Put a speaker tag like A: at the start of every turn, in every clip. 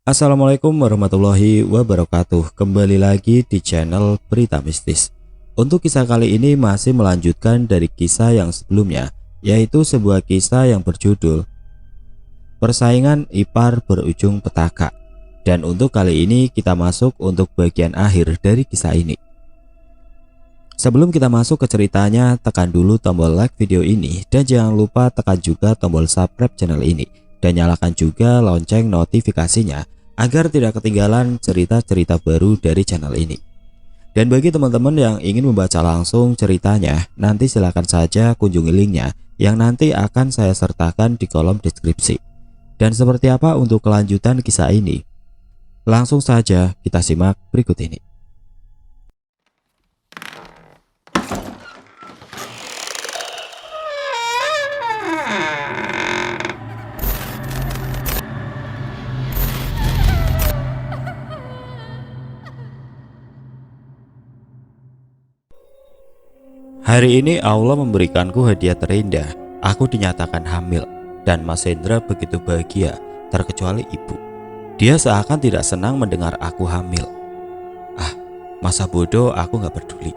A: Assalamualaikum warahmatullahi wabarakatuh. Kembali lagi di channel Berita Mistis. Untuk kisah kali ini masih melanjutkan dari kisah yang sebelumnya, yaitu sebuah kisah yang berjudul Persaingan Ipar Berujung Petaka. Dan untuk kali ini kita masuk untuk bagian akhir dari kisah ini. Sebelum kita masuk ke ceritanya, tekan dulu tombol like video ini dan jangan lupa tekan juga tombol subscribe channel ini dan nyalakan juga lonceng notifikasinya agar tidak ketinggalan cerita-cerita baru dari channel ini. Dan bagi teman-teman yang ingin membaca langsung ceritanya, nanti silahkan saja kunjungi linknya yang nanti akan saya sertakan di kolom deskripsi. Dan seperti apa untuk kelanjutan kisah ini? Langsung saja kita simak berikut ini. Hari ini Allah memberikanku hadiah terindah. Aku dinyatakan hamil dan Mas Hendra begitu bahagia, terkecuali ibu. Dia seakan tidak senang mendengar aku hamil. Masa bodoh aku gak peduli.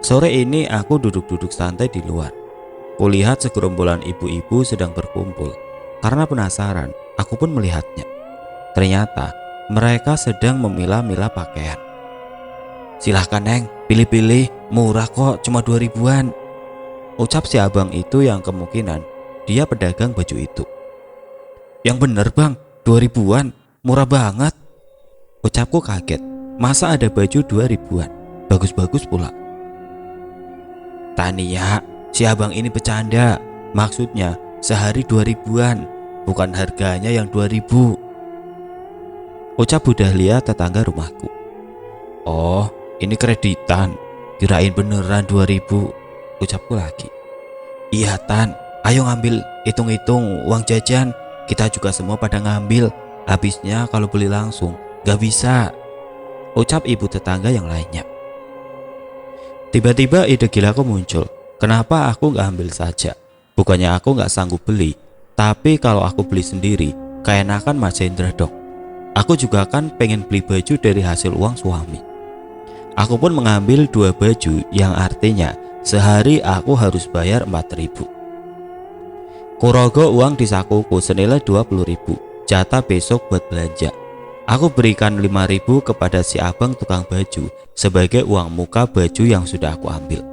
A: Sore ini aku duduk-duduk santai di luar. Kulihat segerombolan ibu-ibu sedang berkumpul. Karena penasaran, aku pun melihatnya. Ternyata mereka sedang memilah-milah pakaian. Silahkan Neng, pilih-pilih, murah kok, cuma 2000-an. Ucap si abang itu yang kemungkinan dia pedagang baju itu. Yang bener bang, 2000-an, murah banget. Ucapku kaget, masa ada baju 2000-an, bagus-bagus pula. Tania, si abang ini bercanda, maksudnya sehari 2000-an, bukan harganya yang 2000. Ucap Bu Dahlia tetangga rumahku. Oh, ini kreditan, kirain beneran 2000. Ucapku lagi. Iya Tan, ayo ngambil, hitung-hitung uang jajan. Kita juga semua pada ngambil. Habisnya kalau beli langsung gak bisa. Ucap ibu tetangga yang lainnya. Tiba-tiba ide gilaku muncul. Kenapa aku gak ambil saja? Bukannya aku gak sanggup beli, tapi kalau aku beli sendiri keenakan Mas Hendra dong. Aku juga kan pengen beli baju dari hasil uang suami. Aku pun mengambil 2 baju yang artinya sehari aku harus bayar 4000. Kurogoh uang di sakuku senilai 20.000, jatah besok buat belanja. Aku berikan 5.000 kepada si abang tukang baju sebagai uang muka baju yang sudah aku ambil.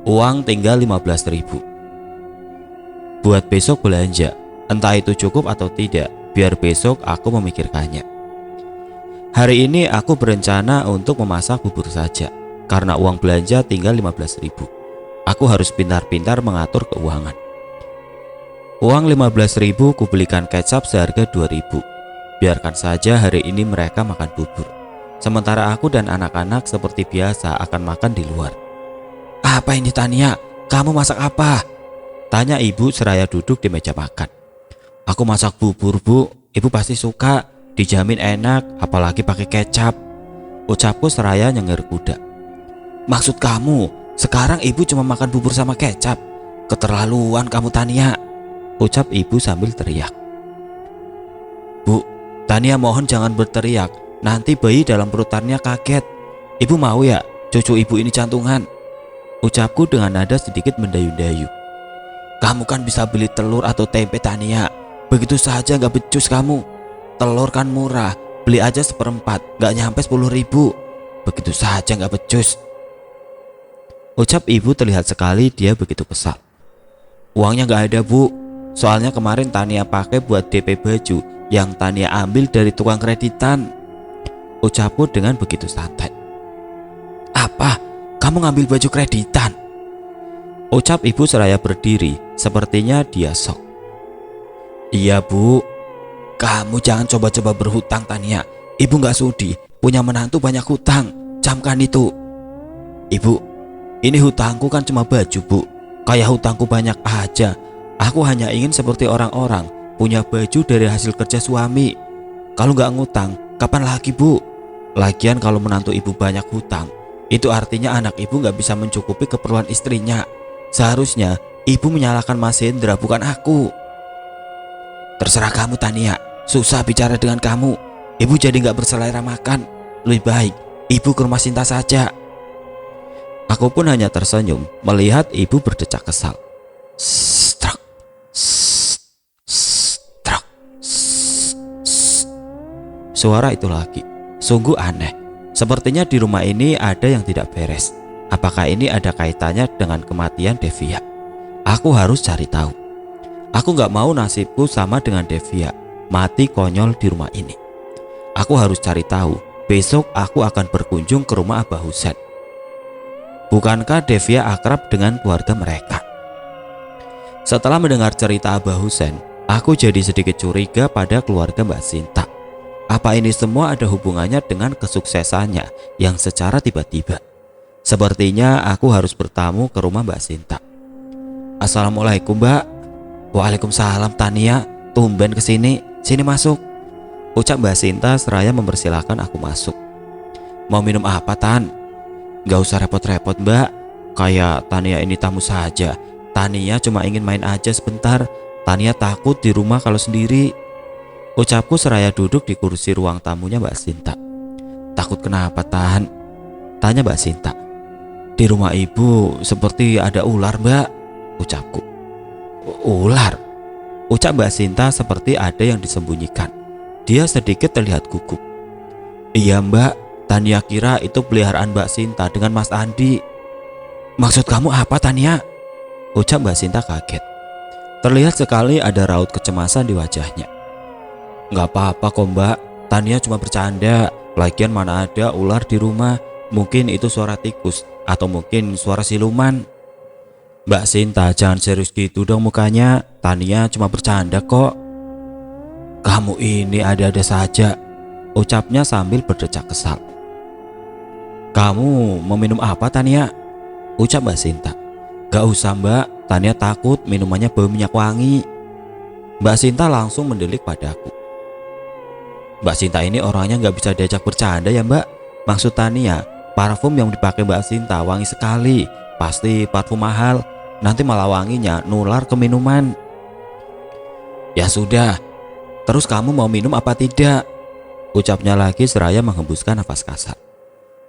A: Uang tinggal 15.000 buat besok belanja. Entah itu cukup atau tidak, biar besok aku memikirkannya. Hari ini aku berencana untuk memasak bubur saja. Karena uang belanja tinggal 15.000. Aku harus pintar-pintar mengatur keuangan. Uang 15.000 kubelikan kecap seharga 2.000. Biarkan saja hari ini mereka makan bubur. Sementara aku dan anak-anak seperti biasa akan makan di luar. Apa ini Tania? Kamu masak apa? Tanya ibu seraya duduk di meja makan. Aku masak bubur bu, ibu pasti suka. Dijamin enak, apalagi pakai kecap. Ucapku seraya nyengir kuda. Maksud kamu, sekarang ibu cuma makan bubur sama kecap? Keterlaluan kamu Tania. Ucap ibu sambil teriak. Bu, Tania mohon jangan berteriak. Nanti bayi dalam perutannya kaget. Ibu mau ya, cucu ibu ini jantungan. Ucapku dengan nada sedikit mendayu-dayu. Kamu kan bisa beli telur atau tempe Tania. Begitu saja gak becus kamu. Telur kan murah, beli aja 1/4, gak nyampe 10.000. Begitu saja gak becus. Ucap ibu terlihat sekali dia begitu kesal. Uangnya gak ada bu, soalnya kemarin Tania pakai buat DP baju yang Tania ambil dari tukang kreditan. Ucapku dengan begitu santai. Apa? Kamu ngambil baju kreditan? Ucap ibu seraya berdiri, sepertinya dia sok. Iya bu. Kamu jangan coba-coba berhutang Tania. Ibu gak sudi punya menantu banyak hutang. Camkan itu. Ibu, ini hutangku kan cuma baju bu. Kayak hutangku banyak aja. Aku hanya ingin seperti orang-orang, punya baju dari hasil kerja suami. Kalau gak ngutang, kapan lagi bu? Lagian kalau menantu ibu banyak hutang, itu artinya anak ibu gak bisa mencukupi keperluan istrinya. Seharusnya ibu menyalahkan Mas Hendra, bukan aku. Terserah kamu Tania. Susah bicara dengan kamu. Ibu jadi gak berselera makan. Lebih baik ibu ke rumah Sinta saja. Aku pun hanya tersenyum melihat ibu berdecak kesal. Strak, strak, suara itu lagi. Sungguh aneh. Sepertinya di rumah ini ada yang tidak beres. Apakah ini ada kaitannya dengan kematian Devia? Aku harus cari tahu. Aku gak mau nasibku sama dengan Devia, mati konyol di rumah ini. Aku harus cari tahu. Besok aku akan berkunjung ke rumah Abah Husen. Bukankah Devia akrab dengan keluarga mereka? Setelah mendengar cerita Abah Husen, aku jadi sedikit curiga pada keluarga Mbak Sinta. Apa ini semua ada hubungannya dengan kesuksesannya yang secara tiba-tiba? Sepertinya aku harus bertamu ke rumah Mbak Sinta. Assalamualaikum, Mbak. Waalaikumsalam, Tania. Tumben kesini. Sini masuk, ucap Mbak Sinta seraya mempersilahkan aku masuk. Mau minum apa, Tan? Gak usah repot-repot, Mbak. Kayak Tania ini tamu saja. Tania cuma ingin main aja sebentar. Tania takut di rumah kalau sendiri, ucapku seraya duduk di kursi ruang tamunya Mbak Sinta. Takut kenapa, Tan? Tanya Mbak Sinta. Di rumah ibu seperti ada ular, Mbak, ucapku. Ular? Ucap Mbak Sinta seperti ada yang disembunyikan. Dia sedikit terlihat gugup. Iya, Mbak. Tania kira itu peliharaan Mbak Sinta dengan Mas Andi. Maksud kamu apa, Tania? Ucap Mbak Sinta kaget. Terlihat sekali ada raut kecemasan di wajahnya. Gak apa-apa kok, Mbak. Tania cuma bercanda. Lagian mana ada ular di rumah. Mungkin itu suara tikus atau mungkin suara siluman. Mbak Sinta, jangan serius gitu dong mukanya. Tania cuma bercanda kok. Kamu ini ada-ada saja, ucapnya sambil berdecak kesal. Kamu mau minum apa, Tania? Ucap Mbak Sinta. Gak usah, Mbak. Tania takut minumannya bau minyak wangi. Mbak Sinta langsung mendelik padaku. Mbak Sinta ini orangnya gak bisa diajak bercanda ya, Mbak. Maksud Tania, parfum yang dipakai Mbak Sinta wangi sekali. Pasti parfum mahal. Nanti malah wanginya nular ke minuman. Ya sudah, terus kamu mau minum apa tidak? Ucapnya lagi seraya menghembuskan nafas kasar.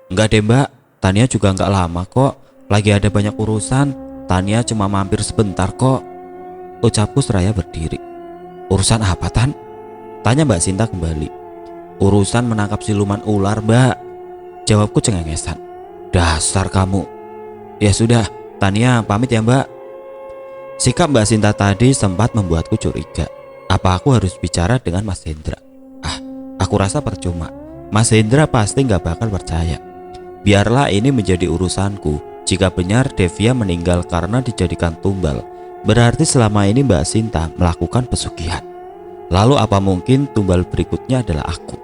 A: Enggak deh, Mbak. Tania juga enggak lama kok. Lagi ada banyak urusan. Tania cuma mampir sebentar kok, ucapku seraya berdiri. Urusan apa, Tan? Tanya Mbak Sinta kembali. Urusan menangkap siluman ular, Mbak, jawabku cengengesan. Dasar kamu. Ya sudah, Tania pamit ya, Mbak. Sikap Mbak Sinta tadi sempat membuatku curiga. Apa aku harus bicara dengan Mas Hendra? Aku rasa percuma. Mas Hendra pasti gak bakal percaya. Biarlah ini menjadi urusanku. Jika benar Devia meninggal karena dijadikan tumbal, berarti selama ini Mbak Sinta melakukan pesugihan. Lalu apa mungkin tumbal berikutnya adalah aku?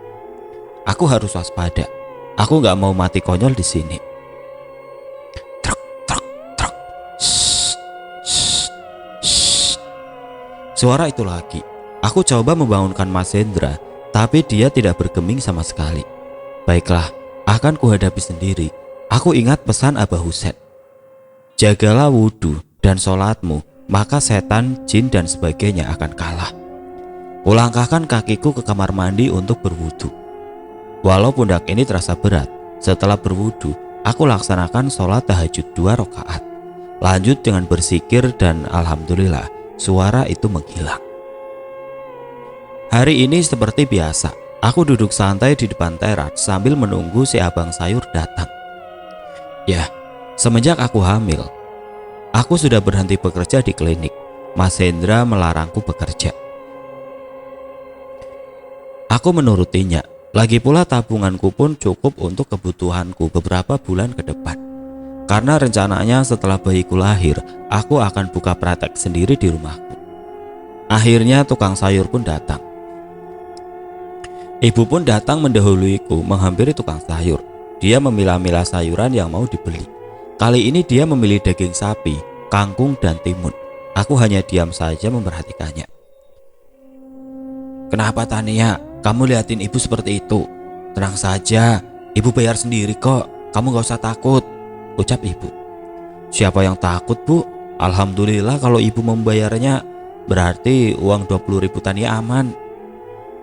A: Aku harus waspada. Aku gak mau mati konyol di sini. Suara itu lagi. Aku coba membangunkan Mas Hendra, tapi dia tidak bergeming sama sekali. Baiklah, akan kuhadapi sendiri. Aku ingat pesan Abah Husen. Jagalah wudhu dan sholatmu, maka setan, jin dan sebagainya akan kalah. Kulangkahkan kakiku ke kamar mandi untuk berwudhu. Walau pundak ini terasa berat, setelah berwudhu, aku laksanakan sholat tahajud 2 rakaat. Lanjut dengan berzikir dan alhamdulillah, suara itu menghilang. Hari ini seperti biasa, aku duduk santai di depan teras sambil menunggu si abang sayur datang. Ya, semenjak aku hamil, aku sudah berhenti bekerja di klinik. Mas Hendra melarangku bekerja. Aku menurutinya. Lagi pula tabunganku pun cukup untuk kebutuhanku beberapa bulan ke depan. Karena rencananya setelah bayiku lahir, aku akan buka praktek sendiri di rumahku. Akhirnya tukang sayur pun datang. Ibu pun datang mendahuluiku menghampiri tukang sayur. Dia memilah-milah sayuran yang mau dibeli. Kali ini dia memilih daging sapi, kangkung dan timun. Aku hanya diam saja memperhatikannya. Kenapa, Tania? Kamu liatin ibu seperti itu? Tenang saja, ibu bayar sendiri kok. Kamu gak usah takut, ucap ibu. Siapa yang takut, Bu? Alhamdulillah kalau ibu membayarnya. Berarti uang 20.000 Tania aman.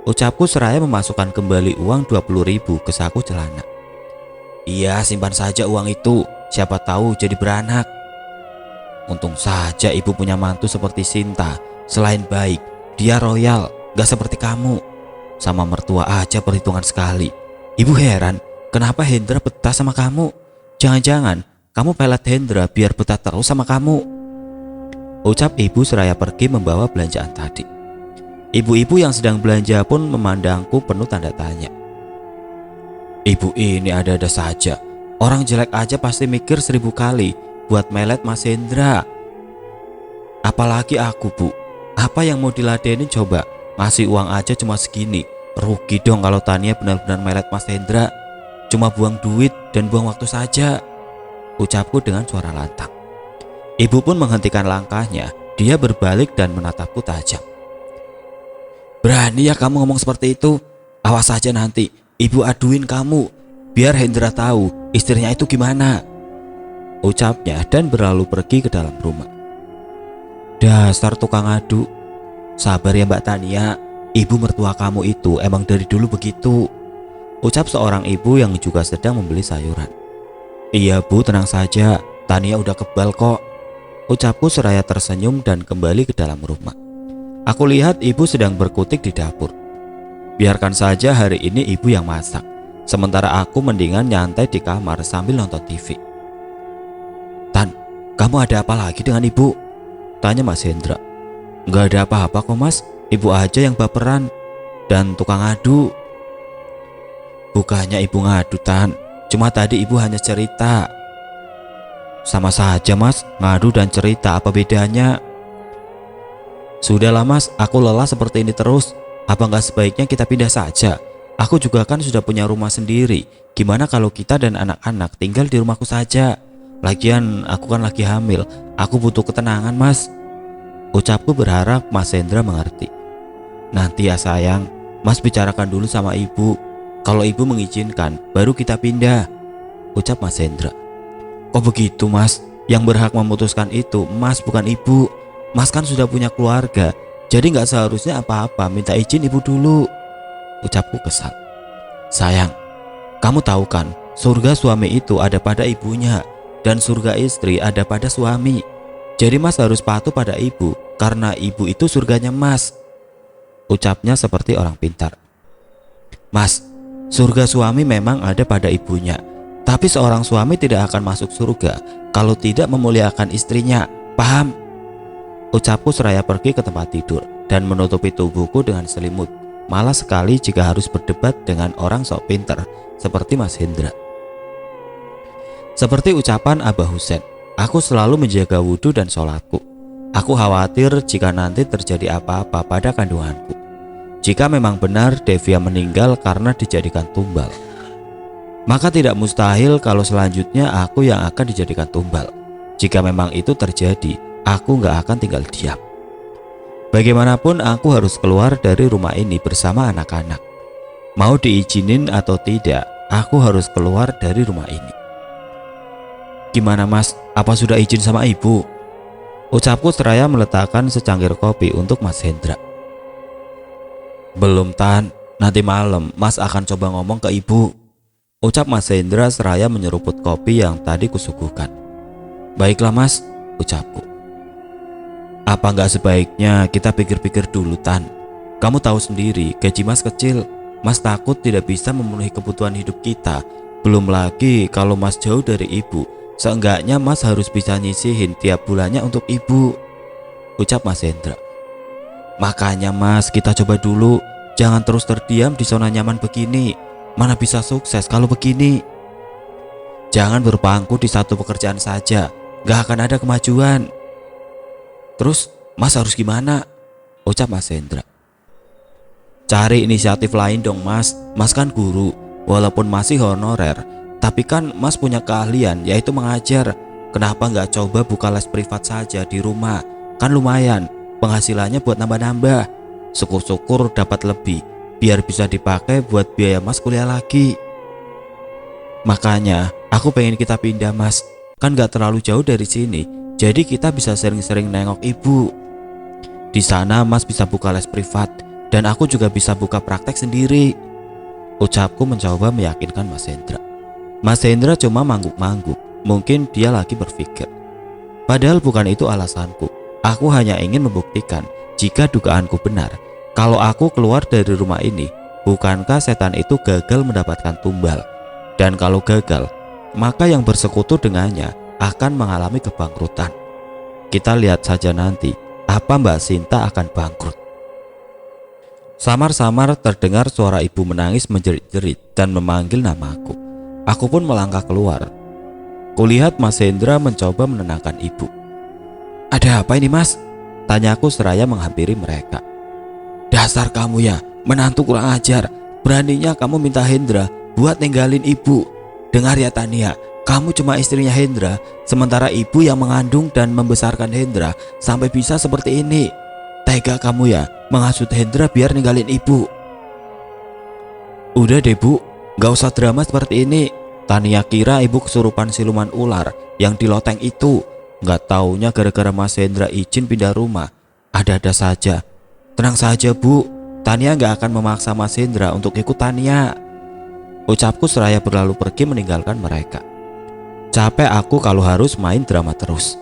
A: Ucapku seraya memasukkan kembali uang 20.000 ke saku celana. Iya, simpan saja uang itu, siapa tahu jadi beranak. Untung saja ibu punya mantu seperti Sinta. Selain baik, dia royal, gak seperti kamu. Sama mertua aja perhitungan sekali. Ibu heran, kenapa Hendra betah sama kamu? Jangan-jangan kamu pelet Hendra biar betah terus sama kamu. Ucap ibu seraya pergi membawa belanjaan tadi. Ibu-ibu yang sedang belanja pun memandangku penuh tanda tanya. Ibu ini ada-ada saja. Orang jelek aja pasti mikir 1000 kali buat melet Mas Hendra. Apalagi aku, Bu. Apa yang mau diladenin coba? Ngasih uang aja cuma segini. Rugi dong kalau Tania benar-benar melet Mas Hendra. Cuma buang duit dan buang waktu saja, ucapku dengan suara lantang. Ibu pun menghentikan langkahnya. Dia berbalik dan menatapku tajam. Berani ya kamu ngomong seperti itu? Awas saja nanti ibu aduin kamu, biar Hendra tahu istrinya itu gimana, ucapnya dan berlalu pergi ke dalam rumah. Dasar tukang adu. Sabar ya Mbak Tania, ibu mertua kamu itu emang dari dulu begitu, ucap seorang ibu yang juga sedang membeli sayuran. Iya Bu, tenang saja, Tania udah kebal kok, ucapku seraya tersenyum dan kembali ke dalam rumah. Aku lihat ibu sedang berkutik di dapur. Biarkan saja hari ini ibu yang masak, sementara aku mendingan nyantai di kamar sambil nonton TV. Tan, kamu ada apa lagi dengan ibu? Tanya Mas Hendra. Gak ada apa-apa kok Mas, ibu aja yang baperan dan tukang adu. Bukannya ibu ngadu Tan, cuma tadi ibu hanya cerita. Sama saja Mas, ngadu dan cerita apa bedanya? Sudahlah Mas, aku lelah seperti ini terus. Apa nggak sebaiknya kita pindah saja? Aku juga kan sudah punya rumah sendiri. Gimana kalau kita dan anak-anak tinggal di rumahku saja? Lagian aku kan lagi hamil. Aku butuh ketenangan Mas, ucapku berharap Mas Hendra mengerti. Nanti ya sayang, Mas bicarakan dulu sama ibu. Kalau ibu mengizinkan baru kita pindah, ucap Mas Hendra. Kok begitu Mas? Yang berhak memutuskan itu Mas, bukan ibu. Mas kan sudah punya keluarga, jadi nggak seharusnya apa-apa minta izin ibu dulu, ucapku kesal. Sayang, kamu tahu kan surga suami itu ada pada ibunya dan surga istri ada pada suami. Jadi Mas harus patuh pada ibu karena ibu itu surganya Mas, ucapnya seperti orang pintar. Mas, surga suami memang ada pada ibunya, tapi seorang suami tidak akan masuk surga kalau tidak memuliakan istrinya, paham? Ucapku seraya pergi ke tempat tidur dan menutupi tubuhku dengan selimut. Malas sekali jika harus berdebat dengan orang sok pinter seperti Mas Hendra. Seperti ucapan Abah Husen, aku selalu menjaga wudhu dan sholatku. Aku khawatir jika nanti terjadi apa-apa pada kandunganku. Jika memang benar Devia meninggal karena dijadikan tumbal, maka tidak mustahil kalau selanjutnya aku yang akan dijadikan tumbal. Jika memang itu terjadi, aku gak akan tinggal diam. Bagaimanapun aku harus keluar dari rumah ini bersama anak-anak. Mau diizinin atau tidak, aku harus keluar dari rumah ini. Gimana Mas, apa sudah izin sama ibu? Ucapku seraya meletakkan secangkir kopi untuk Mas Hendra. Belum Tan, nanti malam Mas akan coba ngomong ke ibu, ucap Mas Hendra seraya menyeruput kopi yang tadi kusuguhkan. Baiklah Mas, ucapku. Apa nggak sebaiknya kita pikir-pikir dulu Tan? Kamu tahu sendiri gaji Mas kecil. Mas takut tidak bisa memenuhi kebutuhan hidup kita. Belum lagi kalau Mas jauh dari ibu, seenggaknya Mas harus bisa nyisihin tiap bulannya untuk ibu, ucap Mas Hendra. Makanya Mas, kita coba dulu. Jangan terus terdiam di zona nyaman begini. Mana bisa sukses kalau begini? Jangan berpangku di satu pekerjaan saja, gak akan ada kemajuan. Terus Mas harus gimana? Ucap Mas Hendra. Cari inisiatif lain dong Mas. Mas kan guru, walaupun masih honorer, tapi kan Mas punya keahlian yaitu mengajar. Kenapa nggak coba buka les privat saja di rumah? Kan lumayan, penghasilannya buat nambah-nambah. Syukur-syukur dapat lebih, biar bisa dipakai buat biaya Mas kuliah lagi. Makanya aku pengen kita pindah Mas. Kan nggak terlalu jauh dari sini, jadi kita bisa sering-sering nengok ibu. Di sana Mas bisa buka les privat. Dan aku juga bisa buka praktek sendiri. Ucapku mencoba meyakinkan Mas Hendra. Mas Hendra cuma mangguk-mangguk. Mungkin dia lagi berpikir. Padahal bukan itu alasanku. Aku hanya ingin membuktikan jika dugaanku benar. Kalau aku keluar dari rumah ini, bukankah setan itu gagal mendapatkan tumbal? Dan kalau gagal, maka yang bersekutu dengannya akan mengalami kebangkrutan. Kita lihat saja nanti apa Mbak Sinta akan bangkrut. Samar-samar terdengar suara ibu menangis menjerit-jerit dan memanggil namaku. Aku pun melangkah keluar. Kulihat Mas Hendra mencoba menenangkan ibu. "Ada apa ini, Mas?" tanyaku seraya menghampiri mereka. "Dasar kamu ya, menantu kurang ajar. Beraninya kamu minta Hendra buat ninggalin ibu. Dengar ya Tania, kamu cuma istrinya Hendra, sementara ibu yang mengandung dan membesarkan Hendra sampai bisa seperti ini. Tega kamu ya menghasut Hendra biar ninggalin ibu." "Udah deh Bu, gak usah drama seperti ini. Tania kira ibu kesurupan siluman ular yang di loteng itu. Gak taunya gara-gara Mas Hendra izin pindah rumah. Ada-ada saja. Tenang saja Bu, Tania gak akan memaksa Mas Hendra untuk ikut Tania." Ucapku seraya berlalu pergi meninggalkan mereka. Capek aku kalau harus main drama terus.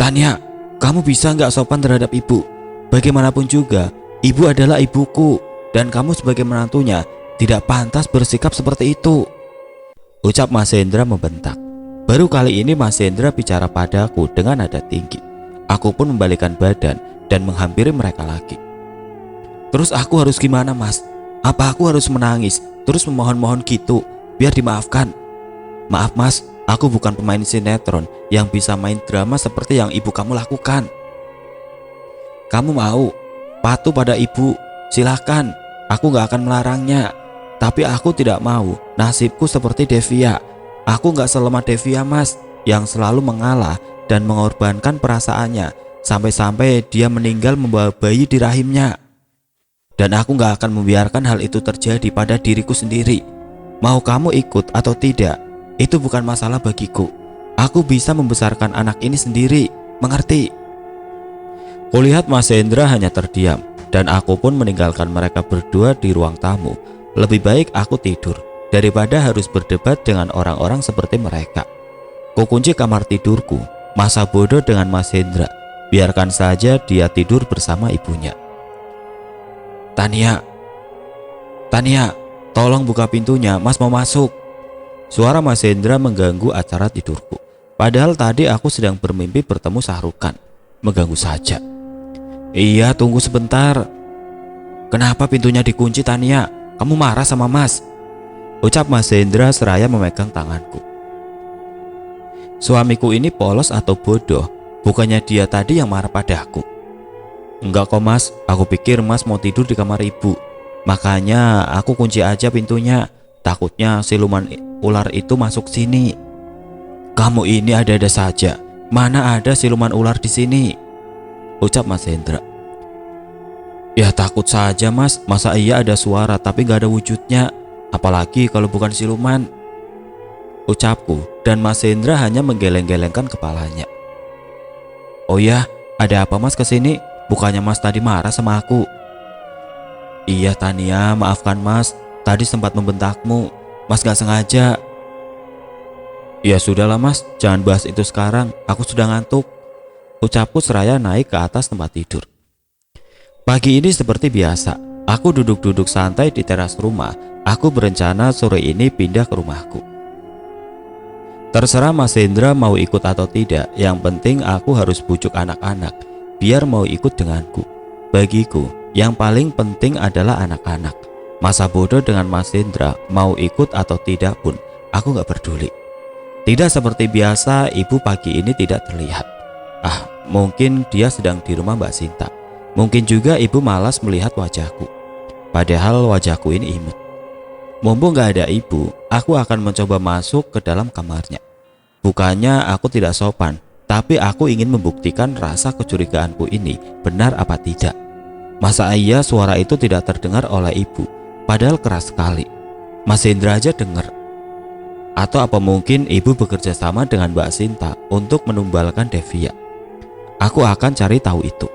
A: "Tania, kamu bisa gak sopan terhadap ibu? Bagaimanapun juga, ibu adalah ibuku. Dan kamu sebagai menantunya tidak pantas bersikap seperti itu," ucap Mas Hendra membentak. Baru kali ini Mas Hendra bicara padaku dengan nada tinggi. Aku pun membalikkan badan dan menghampiri mereka lagi. "Terus aku harus gimana, Mas? Apa aku harus menangis terus memohon-mohon gitu biar dimaafkan? Maaf Mas, aku bukan pemain sinetron yang bisa main drama seperti yang ibu kamu lakukan." "Kamu mau patuh pada ibu? Silahkan, aku gak akan melarangnya. Tapi aku tidak mau nasibku seperti Devia. Aku gak selemah Devia Mas, yang selalu mengalah dan mengorbankan perasaannya sampai-sampai dia meninggal membawa bayi di rahimnya. Dan aku gak akan membiarkan hal itu terjadi pada diriku sendiri. Mau kamu ikut atau tidak, itu bukan masalah bagiku. Aku bisa membesarkan anak ini sendiri, mengerti?" Kulihat Mas Hendra hanya terdiam, dan aku pun meninggalkan mereka berdua di ruang tamu. Lebih baik aku tidur daripada harus berdebat dengan orang-orang seperti mereka. Kukunci kamar tidurku, masa bodoh dengan Mas Hendra. Biarkan saja dia tidur bersama ibunya. Tania, tolong buka pintunya, Mas mau masuk." Suara Mas Hendra mengganggu acara tidurku. Padahal tadi aku sedang bermimpi bertemu Sahrukan. Mengganggu saja. "Iya, tunggu sebentar." "Kenapa pintunya dikunci Tania? Kamu marah sama Mas?" ucap Mas Hendra seraya memegang tanganku. Suamiku ini polos atau bodoh? Bukannya dia tadi yang marah padaku? "Enggak kok Mas, aku pikir Mas mau tidur di kamar ibu. Makanya aku kunci aja pintunya. Takutnya siluman ular itu masuk sini." "Kamu ini ada-ada saja. Mana ada siluman ular di sini?" ucap Mas Hendra. "Ya takut saja Mas, masa iya ada suara tapi gak ada wujudnya. Apalagi kalau bukan siluman," ucapku, dan Mas Hendra hanya menggeleng-gelengkan kepalanya. "Oh ya, ada apa Mas kesini? Bukannya Mas tadi marah sama aku?" "Iya Tania, maafkan Mas. Tadi sempat membentakmu. Mas gak sengaja." "Ya sudahlah Mas, jangan bahas itu sekarang. Aku sudah ngantuk," ucapku seraya naik ke atas tempat tidur. Pagi ini seperti biasa. Aku duduk-duduk santai di teras rumah. Aku berencana sore ini pindah ke rumahku. Terserah Mas Hendra mau ikut atau tidak. Yang penting aku harus bujuk anak-anak biar mau ikut denganku. Bagiku, yang paling penting adalah anak-anak. Masa bodoh dengan Mas Hendra mau ikut atau tidak pun aku gak peduli. Tidak seperti biasa, ibu pagi ini tidak terlihat. Mungkin dia sedang di rumah Mbak Sinta. Mungkin juga ibu malas melihat wajahku. Padahal wajahku ini imut. Mumpung gak ada ibu, aku akan mencoba masuk ke dalam kamarnya. Bukannya aku tidak sopan, tapi aku ingin membuktikan rasa kecurigaanku ini benar apa tidak. Masa iya suara itu tidak terdengar oleh ibu, padahal keras sekali. Mas Hendra aja dengar. Atau apa mungkin ibu bekerja sama dengan Mbak Sinta untuk menumbalkan Devia? Aku akan cari tahu itu.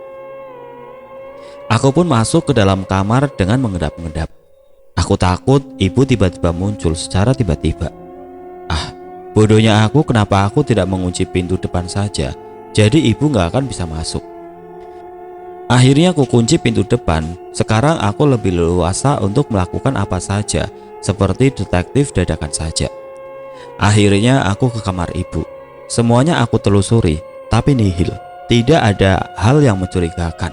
A: Aku pun masuk ke dalam kamar dengan mengendap-endap. Aku takut ibu tiba-tiba muncul secara tiba-tiba. Ah, bodohnya aku, kenapa aku tidak mengunci pintu depan saja, jadi ibu nggak akan bisa masuk. Akhirnya aku kunci pintu depan. Sekarang aku lebih leluasa untuk melakukan apa saja, seperti detektif dadakan saja. Akhirnya aku ke kamar ibu. Semuanya aku telusuri, tapi nihil. Tidak ada hal yang mencurigakan.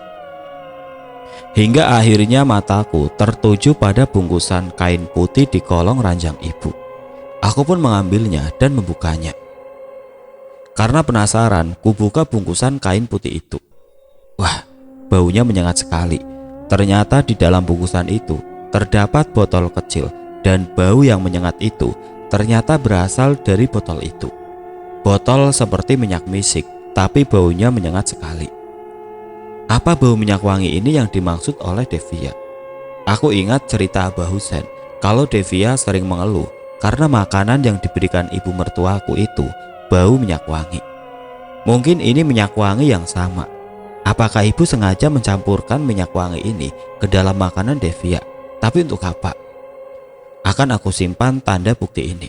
A: Hingga akhirnya mataku tertuju pada bungkusan kain putih di kolong ranjang ibu. Aku pun mengambilnya dan membukanya. Karena penasaran, kubuka bungkusan kain putih itu. Wah, baunya menyengat sekali. Ternyata di dalam bungkusan itu terdapat botol kecil, dan bau yang menyengat itu ternyata berasal dari botol itu. Botol seperti minyak misik, tapi baunya menyengat sekali. Apa bau minyak wangi ini yang dimaksud oleh Devia? Aku ingat cerita Abah Husen kalau Devia sering mengeluh karena makanan yang diberikan ibu mertuaku itu bau minyak wangi. Mungkin ini minyak wangi yang sama. Apakah ibu sengaja mencampurkan minyak wangi ini ke dalam makanan Devia? Tapi untuk apa? Akan aku simpan tanda bukti ini.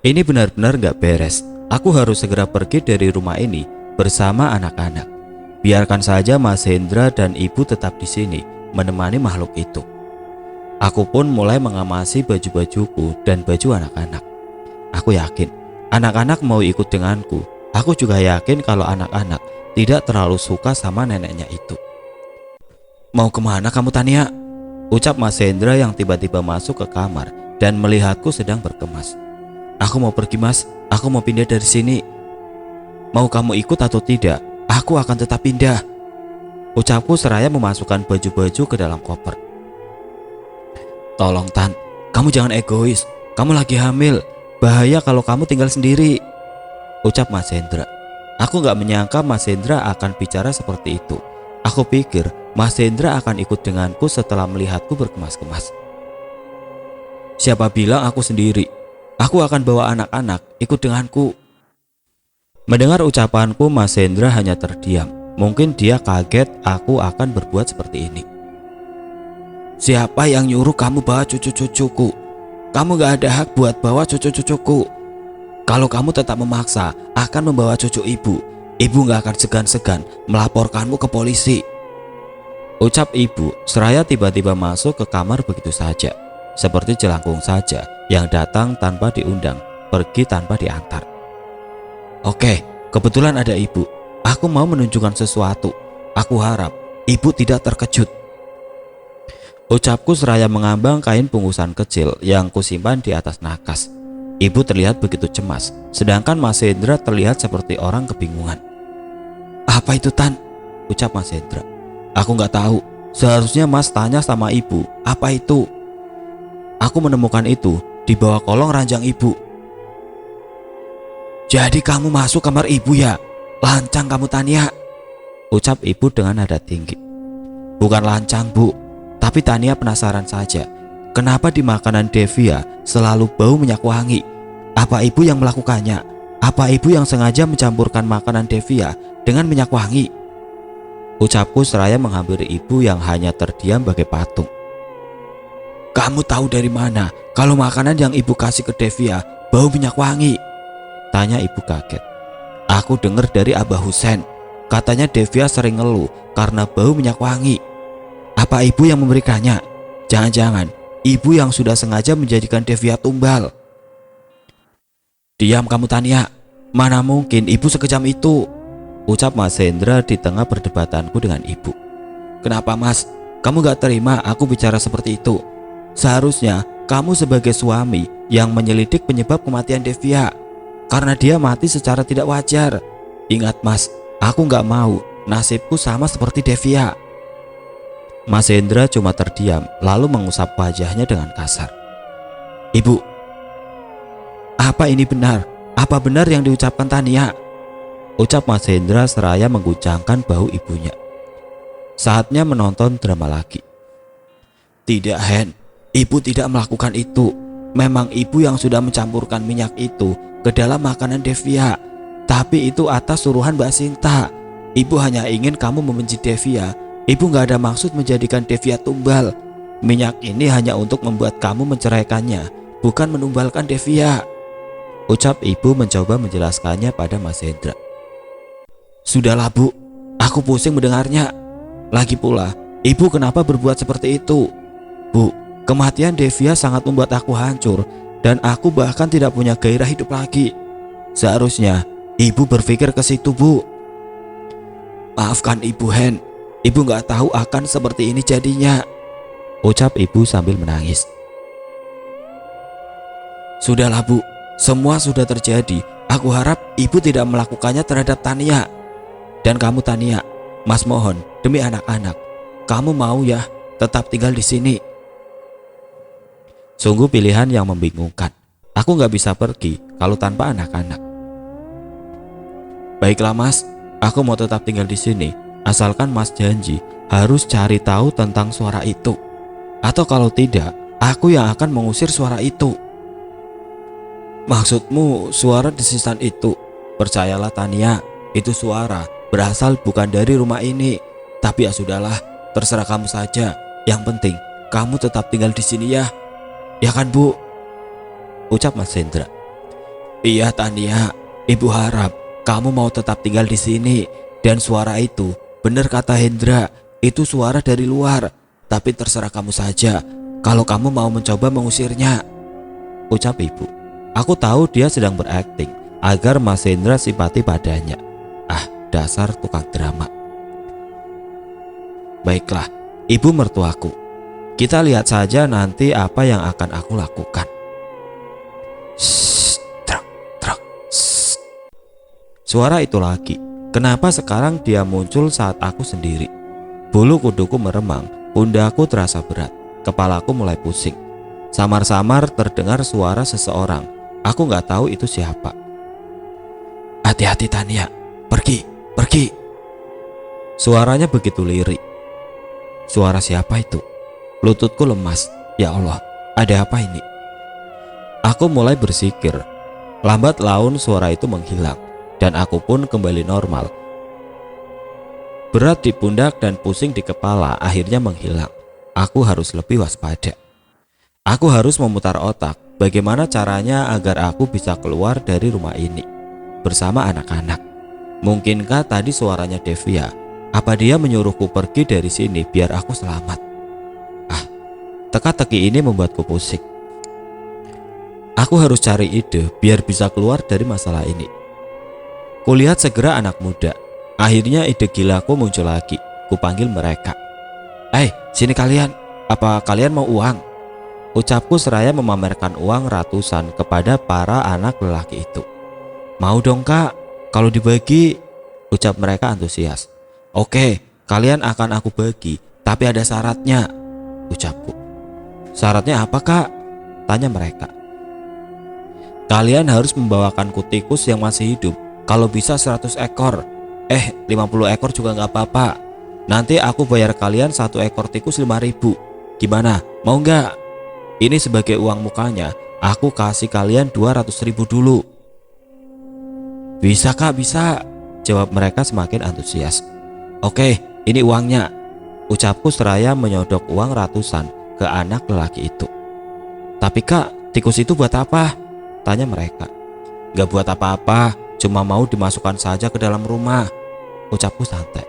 A: Ini benar-benar gak beres. Aku harus segera pergi dari rumah ini bersama anak-anak. Biarkan saja Mas Hendra dan ibu tetap di sini menemani makhluk itu. Aku pun mulai mengamasi baju-bajuku dan baju anak-anak. Aku yakin anak-anak mau ikut denganku. Aku juga yakin kalau anak-anak tidak terlalu suka sama neneknya itu. Mau kemana kamu, Tania? Ucap Mas Hendra yang tiba-tiba masuk ke kamar dan melihatku sedang berkemas. Aku mau pergi, Mas. Aku mau pindah dari sini. Mau kamu ikut atau tidak, aku akan tetap pindah, ucapku seraya memasukkan baju-baju ke dalam koper. Tolong Tan, kamu jangan egois. Kamu lagi hamil. Bahaya kalau kamu tinggal sendiri, ucap Mas Hendra. Aku gak menyangka Mas Hendra akan bicara seperti itu. Aku pikir Mas Hendra akan ikut denganku setelah melihatku berkemas-kemas. Siapa bilang aku sendiri? Aku akan bawa anak-anak ikut denganku. Mendengar ucapanku, Mas Hendra hanya terdiam. Mungkin dia kaget aku akan berbuat seperti ini. Siapa yang nyuruh kamu bawa cucu-cucuku? Kamu gak ada hak buat bawa cucu-cucuku. Kalau kamu tetap memaksa akan membawa cucu ibu, ibu gak akan segan-segan melaporkanmu ke polisi, ucap ibu seraya tiba-tiba masuk ke kamar begitu saja, seperti jelangkung saja yang datang tanpa diundang, pergi tanpa diantar. Oke, kebetulan ada ibu. Aku mau menunjukkan sesuatu. Aku harap ibu tidak terkejut, ucapku seraya mengambang kain bungkusan kecil yang kusimpan di atas nakas. Ibu terlihat begitu cemas, sedangkan Mas Hendra terlihat seperti orang kebingungan. Apa itu, Tan? Ucap Mas Hendra. Aku nggak tahu. Seharusnya Mas tanya sama ibu. Apa itu? Aku menemukan itu di bawah kolong ranjang ibu. Jadi kamu masuk kamar ibu ya? Lancang kamu, Tania, ucap ibu dengan nada tinggi. Bukan lancang, Bu, tapi Tania penasaran saja. Kenapa di makanan Devia selalu bau minyak wangi? Apa ibu yang melakukannya? Apa ibu yang sengaja mencampurkan makanan Devia dengan minyak wangi? Ucapku seraya menghampiri ibu yang hanya terdiam bagai patung. Kamu tahu dari mana kalau makanan yang ibu kasih ke Devia bau minyak wangi? Tanya ibu kaget. Aku dengar dari Abah Husen. Katanya Devia sering ngeluh karena bau minyak wangi. Apa ibu yang memberikannya? Jangan-jangan ibu yang sudah sengaja menjadikan Devia tumbal. Diam kamu, Tania. Mana mungkin ibu sekejam itu, ucap Mas Hendra di tengah perdebatanku dengan ibu. Kenapa, Mas? Kamu gak terima aku bicara seperti itu? Seharusnya kamu sebagai suami yang menyelidik penyebab kematian Devia, karena dia mati secara tidak wajar. Ingat, Mas, aku gak mau nasibku sama seperti Devia. Mas Hendra cuma terdiam lalu mengusap wajahnya dengan kasar. Ibu, apa ini benar? Apa benar yang diucapkan Tania? Ucap Mas Hendra seraya mengguncangkan bahu ibunya. Saatnya menonton drama lagi. Tidak, Hen, ibu tidak melakukan itu. Memang ibu yang sudah mencampurkan minyak itu ke dalam makanan Devia. Tapi itu atas suruhan Mbak Sinta. Ibu hanya ingin kamu membenci Devia Ibu gak ada maksud menjadikan Devia tumbal. Minyak ini hanya untuk membuat kamu menceraikannya, bukan menumbalkan Devia, ucap ibu mencoba menjelaskannya pada Mas Hendra. Sudahlah Bu, aku pusing mendengarnya. Lagi pula, ibu kenapa berbuat seperti itu? Bu, kematian Devia sangat membuat aku hancur dan aku bahkan tidak punya gairah hidup lagi. Seharusnya ibu berpikir ke situ, Bu. Maafkan Ibu Hen, ibu gak tahu akan seperti ini jadinya, ucap ibu sambil menangis. Sudahlah Bu, semua sudah terjadi. Aku harap ibu tidak melakukannya terhadap Tania. Dan kamu Tania, Mas mohon demi anak-anak, kamu mau ya tetap tinggal di sini. Sungguh pilihan yang membingungkan. Aku gak bisa pergi kalau tanpa anak-anak. Baiklah Mas, aku mau tetap tinggal di sini, asalkan Mas janji harus cari tahu tentang suara itu. Atau kalau tidak, aku yang akan mengusir suara itu. Maksudmu suara desisan itu? Percayalah Tania, itu suara berasal bukan dari rumah ini. Tapi ya sudahlah, terserah kamu saja. Yang penting kamu tetap tinggal di sini ya. Ya kan Bu? Ucap Mas Hendra. Iya Tania, ibu harap kamu mau tetap tinggal di sini. Dan suara itu, benar kata Hendra, itu suara dari luar. Tapi terserah kamu saja kalau kamu mau mencoba mengusirnya, ucap ibu. Aku tahu dia sedang berakting agar Mas Hendra simpati padanya. Ah, dasar tukang drama. Baiklah, ibu mertuaku, kita lihat saja nanti apa yang akan aku lakukan. Shh, truk, truk, shh. Suara itu lagi. Kenapa sekarang dia muncul saat aku sendiri? Bulu kuduku meremang, pundakku terasa berat, kepalaku mulai pusing. Samar-samar terdengar suara seseorang. Aku gak tahu itu siapa. Hati-hati Tania, pergi, pergi. Suaranya begitu lirik. Suara siapa itu? Lututku lemas. Ya Allah, ada apa ini? Aku mulai bersikir. Lambat laun suara itu menghilang dan aku pun kembali normal. Berat di pundak dan pusing di kepala akhirnya menghilang. Aku harus lebih waspada. Aku harus memutar otak bagaimana caranya agar aku bisa keluar dari rumah ini bersama anak-anak. Mungkinkah tadi suaranya Devia? Apa dia menyuruhku pergi dari sini biar aku selamat? Ah, teka-teki ini membuatku pusing. Aku harus cari ide biar bisa keluar dari masalah ini. Kulihat segera anak muda. Akhirnya ide gilaku muncul lagi. Kupanggil mereka. Sini kalian. Apa kalian mau uang? Ucapku seraya memamerkan uang ratusan kepada para anak lelaki itu. Mau dong Kak, kalau dibagi, ucap mereka antusias. Oke, kalian akan aku bagi, tapi ada syaratnya, ucapku. Syaratnya apa Kak? Tanya mereka. Kalian harus membawakanku tikus yang masih hidup, kalau bisa 100 ekor. 50 ekor juga gak apa-apa. Nanti aku bayar kalian 1 ekor tikus 5.000. Gimana, mau gak? Ini sebagai uang mukanya, aku kasih kalian 200.000 dulu. Bisa Kak, bisa, jawab mereka semakin antusias. Oke, ini uangnya, ucapku seraya menyodok uang ratusan ke anak lelaki itu. Tapi Kak, tikus itu buat apa? Tanya mereka. Gak buat apa-apa, cuma mau dimasukkan saja ke dalam rumah, ucapku santai.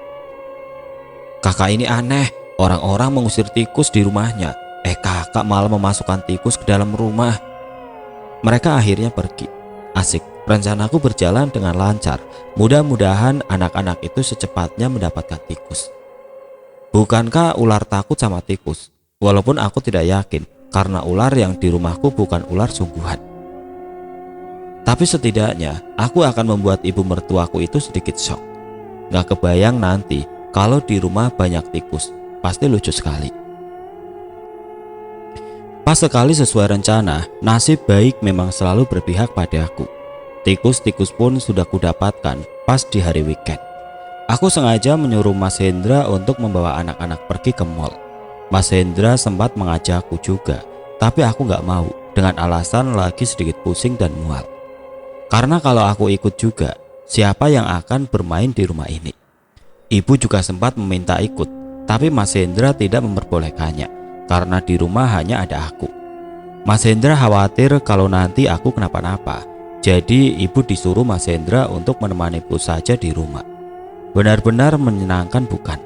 A: Kakak ini aneh, orang-orang mengusir tikus di rumahnya. Kakak malah memasukkan tikus ke dalam rumah. Mereka akhirnya pergi. Asik, rencanaku berjalan dengan lancar. Mudah-mudahan anak-anak itu secepatnya mendapatkan tikus. Bukankah ular takut sama tikus? Walaupun aku tidak yakin, karena ular yang di rumahku bukan ular sungguhan. Tapi setidaknya aku akan membuat ibu mertuaku itu sedikit shock. Gak kebayang nanti kalau di rumah banyak tikus. Pasti lucu sekali. Pas sekali sesuai rencana, nasib baik memang selalu berpihak padaku. Tikus-tikus pun sudah kudapatkan pas di hari weekend. Aku sengaja menyuruh Mas Hendra untuk membawa anak-anak pergi ke mall. Mas Hendra sempat mengajakku juga, tapi aku gak mau dengan alasan lagi sedikit pusing dan mual. Karena kalau aku ikut juga, siapa yang akan bermain di rumah ini? Ibu juga sempat meminta ikut, Tapi Mas Hendra tidak memperbolehkannya karena di rumah hanya ada aku. Mas Hendra khawatir kalau nanti aku kenapa-napa. Jadi ibu disuruh Mas Hendra untuk menemaniku saja di rumah. Benar-benar menyenangkan bukan?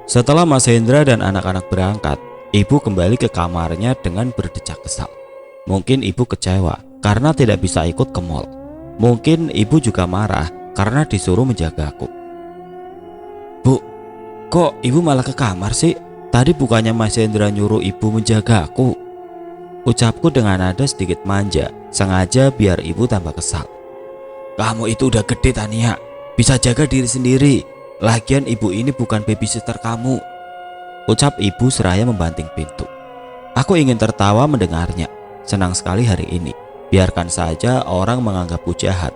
A: Setelah Mas Hendra dan anak-anak berangkat, ibu kembali ke kamarnya dengan berdecak kesal. Mungkin ibu kecewa karena tidak bisa ikut ke mall. Mungkin ibu juga marah karena disuruh menjagaku. Bu, kok ibu malah ke kamar sih? Tadi bukannya Mas Hendra nyuruh ibu menjagaku? Ucapku dengan nada sedikit manja, sengaja biar ibu tambah kesal. Kamu itu udah gede Tania, bisa jaga diri sendiri. Lagian ibu ini bukan babysitter kamu, ucap ibu seraya membanting pintu. Aku ingin tertawa mendengarnya. Senang sekali hari ini. Biarkan saja orang menganggapku jahat.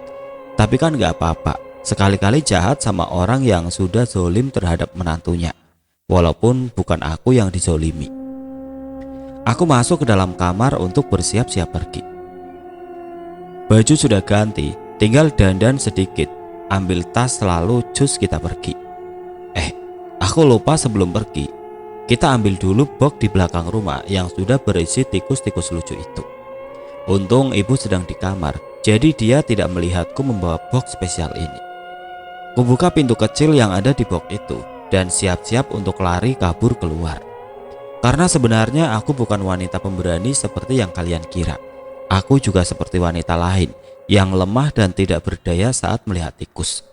A: Tapi kan gak apa-apa, sekali-kali jahat sama orang yang sudah zolim terhadap menantunya. Walaupun bukan aku yang dizolimi. Aku masuk ke dalam kamar untuk bersiap-siap pergi. Baju sudah ganti, tinggal dandan sedikit. Ambil tas lalu cus kita pergi. Aku lupa sebelum pergi. Kita ambil dulu box di belakang rumah yang sudah berisi tikus-tikus lucu itu. Untung ibu sedang di kamar, jadi dia tidak melihatku membawa box spesial ini. Kubuka pintu kecil yang ada di box itu dan siap-siap untuk lari kabur keluar. Karena sebenarnya aku bukan wanita pemberani seperti yang kalian kira. Aku juga seperti wanita lain yang lemah dan tidak berdaya saat melihat tikus.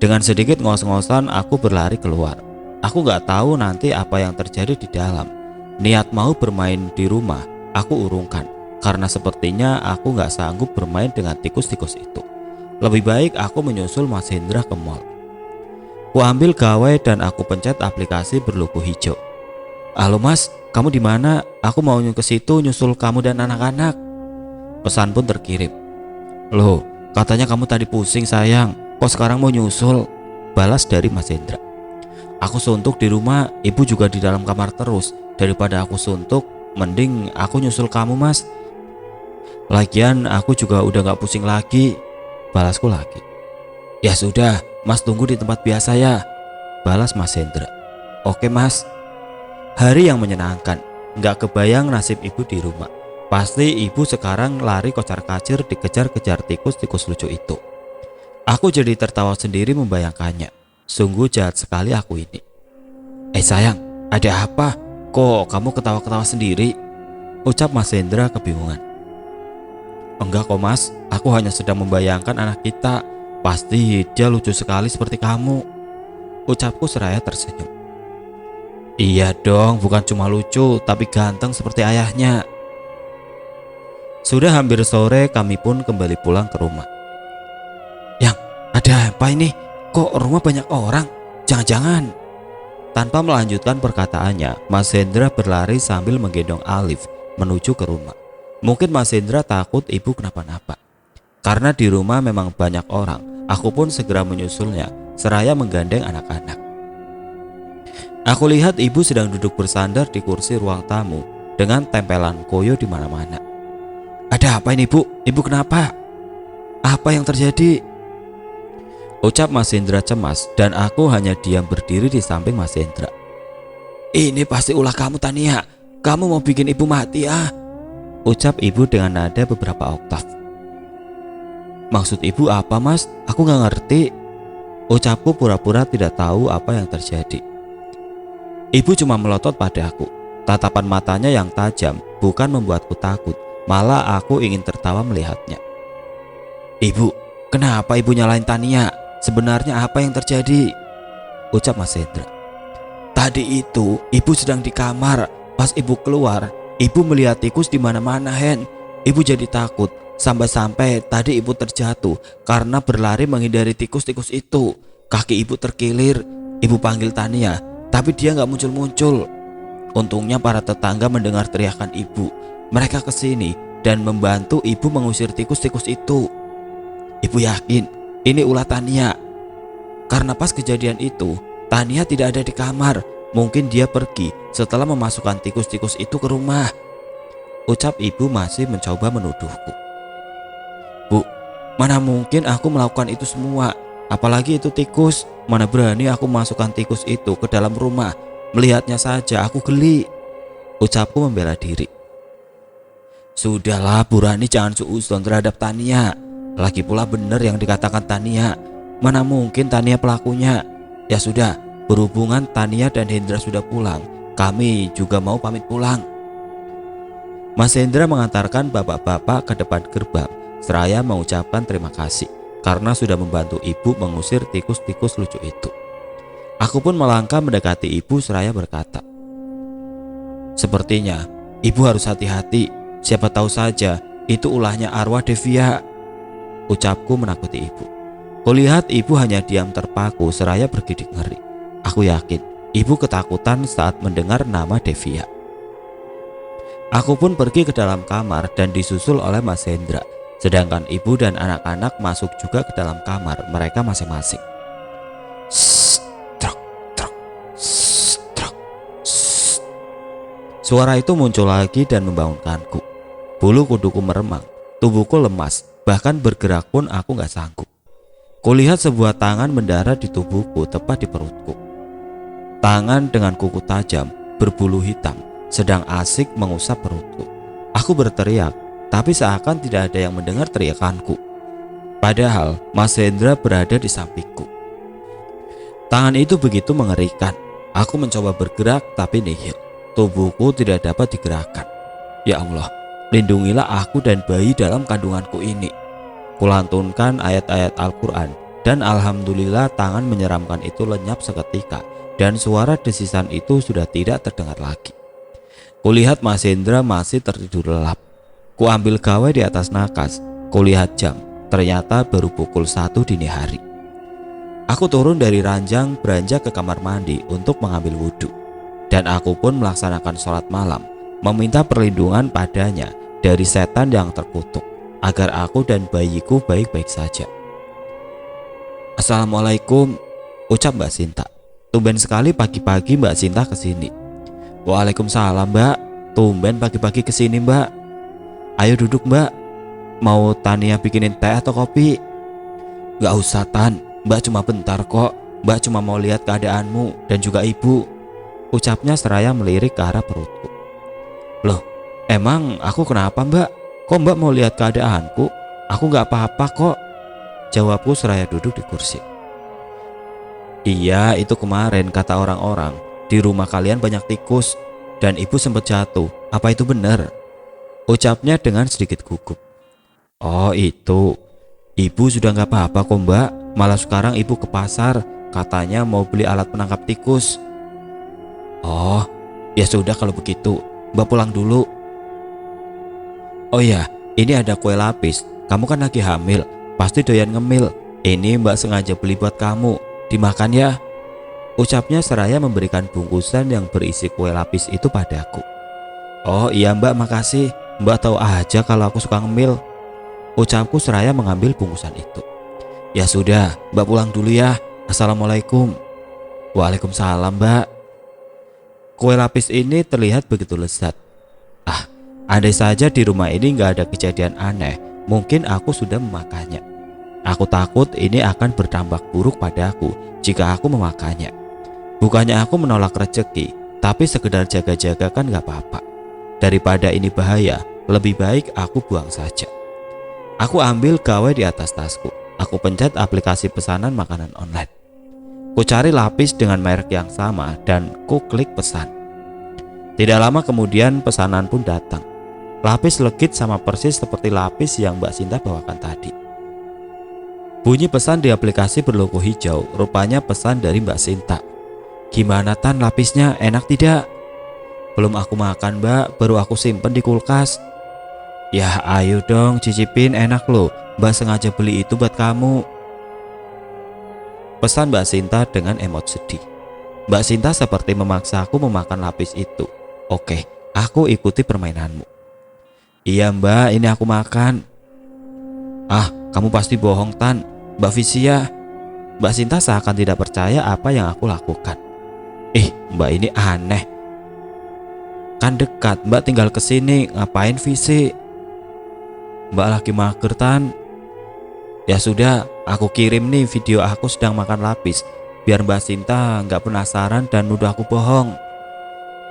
A: Dengan sedikit ngos-ngosan aku berlari keluar. Aku gak tahu nanti apa yang terjadi di dalam. Niat mau bermain di rumah aku urungkan, karena sepertinya aku gak sanggup bermain dengan tikus-tikus itu. Lebih baik aku menyusul Mas Hendra ke mall. Ku ambil gawai dan aku pencet aplikasi berlogo hijau. Halo Mas, kamu di mana? Aku mau ke situ nyusul kamu dan anak-anak. Pesan pun terkirim. Loh, katanya kamu tadi pusing sayang, kok sekarang mau nyusul? Balas dari Mas Hendra. Aku suntuk di rumah, ibu juga di dalam kamar terus. Daripada aku suntuk, mending aku nyusul kamu Mas. Lagian aku juga udah gak pusing lagi. Balasku lagi. Ya sudah, Mas tunggu di tempat biasa ya. Balas Mas Hendra. Oke Mas. Hari yang menyenangkan. Gak kebayang nasib ibu di rumah. Pasti ibu sekarang lari kocar-kacir dikejar-kejar tikus-tikus lucu itu. Aku jadi tertawa sendiri membayangkannya. Sungguh jahat sekali aku ini. Sayang, ada apa? Kok kamu ketawa-ketawa sendiri? Ucap Mas Hendra kebingungan. Enggak kok Mas, aku hanya sedang membayangkan anak kita. Pasti dia lucu sekali seperti kamu. Ucapku seraya tersenyum. Iya dong, bukan cuma lucu, tapi ganteng seperti ayahnya. Sudah hampir sore kami pun kembali pulang ke rumah. Yang, ada apa ini? Kok rumah banyak orang? Jangan-jangan. Tanpa melanjutkan perkataannya, Mas Hendra berlari sambil menggendong Alif menuju ke rumah. Mungkin Mas Hendra takut ibu kenapa-napa. Karena di rumah memang banyak orang, aku pun segera menyusulnya seraya menggandeng anak-anak. Aku lihat ibu sedang duduk bersandar di kursi ruang tamu dengan tempelan koyo di mana-mana. Ada apa ini Bu? Ibu kenapa? Apa yang terjadi? Ucap Mas Hendra cemas dan aku hanya diam berdiri di samping Mas Hendra. Ini pasti ulah kamu Tania. Kamu mau bikin ibu mati ah? Ucap ibu dengan nada beberapa oktav. Maksud ibu apa Mas? Aku gak ngerti. Ucapku pura-pura tidak tahu apa yang terjadi. Ibu cuma melotot pada aku. Tatapan matanya yang tajam bukan membuatku takut, malah aku ingin tertawa melihatnya. Ibu, kenapa ibu nyalain Tania? Sebenarnya apa yang terjadi? Ucap Mas Hendra. Tadi itu ibu sedang di kamar. Pas ibu keluar, ibu melihat tikus di mana-mana Hen. Ibu jadi takut. Sampai-sampai tadi ibu terjatuh karena berlari menghindari tikus-tikus itu. Kaki ibu terkilir. Ibu panggil Tania, tapi dia gak muncul-muncul. Untungnya para tetangga mendengar teriakan ibu. Mereka kesini dan membantu ibu mengusir tikus-tikus itu. Ibu yakin ini ulah Tania. Karena pas kejadian itu, Tania tidak ada di kamar. Mungkin dia pergi setelah memasukkan tikus-tikus itu ke rumah. Ucap ibu masih mencoba menuduhku. Bu, mana mungkin aku melakukan itu semua. Apalagi itu tikus. Mana berani aku masukkan tikus itu ke dalam rumah. Melihatnya saja aku geli. Ucapku membela diri. Sudahlah Bu Rani, jangan suudzon terhadap Tania. Lagi pula benar yang dikatakan Tania. Mana mungkin Tania pelakunya. Ya sudah, berhubungan Tania dan Hendra sudah pulang, kami juga mau pamit pulang. Mas Hendra mengantarkan bapak-bapak ke depan gerbang seraya mengucapkan terima kasih karena sudah membantu ibu mengusir tikus-tikus lucu itu. Aku pun melangkah mendekati ibu seraya berkata, sepertinya ibu harus hati-hati, siapa tahu saja itu ulahnya arwah Devia. Ucapku menakuti ibu. Kulihat ibu hanya diam terpaku seraya bergidik ngeri. Aku yakin ibu ketakutan saat mendengar nama Devia. Aku pun pergi ke dalam kamar dan disusul oleh Mas Hendra. Sedangkan ibu dan anak-anak masuk juga ke dalam kamar mereka masing-masing. Truk, truk, truk. Suara itu muncul lagi dan membangunkanku. Bulu kuduku meremang, tubuhku lemas, bahkan bergerak pun aku gak sanggup. Kulihat sebuah tangan mendarat di tubuhku tepat di perutku. Tangan dengan kuku tajam berbulu hitam sedang asik mengusap perutku. Aku berteriak, tapi seakan tidak ada yang mendengar teriakanku. Padahal Mas Hendra berada di sampingku. Tangan itu begitu mengerikan. Aku mencoba bergerak tapi nihil. Tubuhku tidak dapat digerakkan. Ya Allah, lindungilah aku dan bayi dalam kandunganku ini. Kulantunkan ayat-ayat Al-Quran dan alhamdulillah tangan menyeramkan itu lenyap seketika dan suara desisan itu sudah tidak terdengar lagi. Kulihat Mas Hendra masih tertidur lelap. Kuambil gawai di atas nakas. Kulihat jam, ternyata baru pukul 1 dini hari. Aku turun dari ranjang beranjak ke kamar mandi untuk mengambil wudhu. Dan aku pun melaksanakan sholat malam, meminta perlindungan padanya dari setan yang terkutuk, agar aku dan bayiku baik-baik saja. Assalamualaikum, ucap Mbak Sinta. Tumben sekali pagi-pagi Mbak Sinta kesini. Waalaikumsalam Mbak, tumben pagi-pagi kesini Mbak. Ayo duduk Mbak, mau Tania bikinin teh atau kopi? Gak usah Tan, Mbak cuma bentar kok. Mbak cuma mau lihat keadaanmu dan juga ibu, ucapnya seraya melirik ke arah perutku. Loh, emang aku kenapa Mbak? Kok Mbak mau lihat keadaanku? Aku gak apa-apa kok, jawabku seraya duduk di kursi. Iya, itu kemarin kata orang-orang di rumah kalian banyak tikus dan ibu sempat jatuh. Apa itu benar? Ucapnya dengan sedikit gugup. Oh itu, ibu sudah gak apa-apa kok Mbak. Malah sekarang ibu ke pasar, katanya mau beli alat penangkap tikus. Oh, ya sudah kalau begitu, Mbak pulang dulu. Oh ya, ini ada kue lapis. Kamu kan lagi hamil, pasti doyan ngemil. Ini Mbak sengaja beli buat kamu, dimakan ya, ucapnya seraya memberikan bungkusan yang berisi kue lapis itu padaku. Oh iya Mbak, makasih. Mbak tahu aja kalau aku suka ngemil, ucapku seraya mengambil bungkusan itu. Ya sudah, Mbak pulang dulu ya. Assalamualaikum. Waalaikumsalam Mbak. Kue lapis ini terlihat begitu lezat. Ah, andai saja di rumah ini gak ada kejadian aneh, mungkin aku sudah memakannya. Aku takut ini akan berdampak buruk padaku jika aku memakannya. Bukannya aku menolak rezeki, tapi sekedar jaga-jaga kan gak apa-apa. Daripada ini bahaya, lebih baik aku buang saja. Aku ambil gawai di atas tasku. Aku pencet aplikasi pesanan makanan online. Ku cari lapis dengan merek yang sama dan ku klik pesan. Tidak lama kemudian pesanan pun datang. Lapis legit sama persis seperti lapis yang Mbak Sinta bawakan tadi. Bunyi pesan di aplikasi berlogo hijau, rupanya pesan dari Mbak Sinta. Gimana Tan lapisnya, enak tidak? Belum aku makan Mbak, baru aku simpen di kulkas. Ya ayo dong cicipin, enak loh, Mbak sengaja beli itu buat kamu, pesan Mbak Sinta dengan emot sedih. Mbak Sinta seperti memaksa aku memakan lapis itu. Oke, aku ikuti permainanmu. Iya Mbak, ini aku makan. Ah, kamu pasti bohong Tan, Mbak Visia. Mbak Sinta seakan tidak percaya apa yang aku lakukan. Mbak ini aneh. Kan dekat, Mbak tinggal kesini, ngapain Visi? Mbak lagi mager Tan. Ya sudah, aku kirim nih video aku sedang makan lapis. biar Mbak Sinta nggak penasaran dan nuduh aku bohong.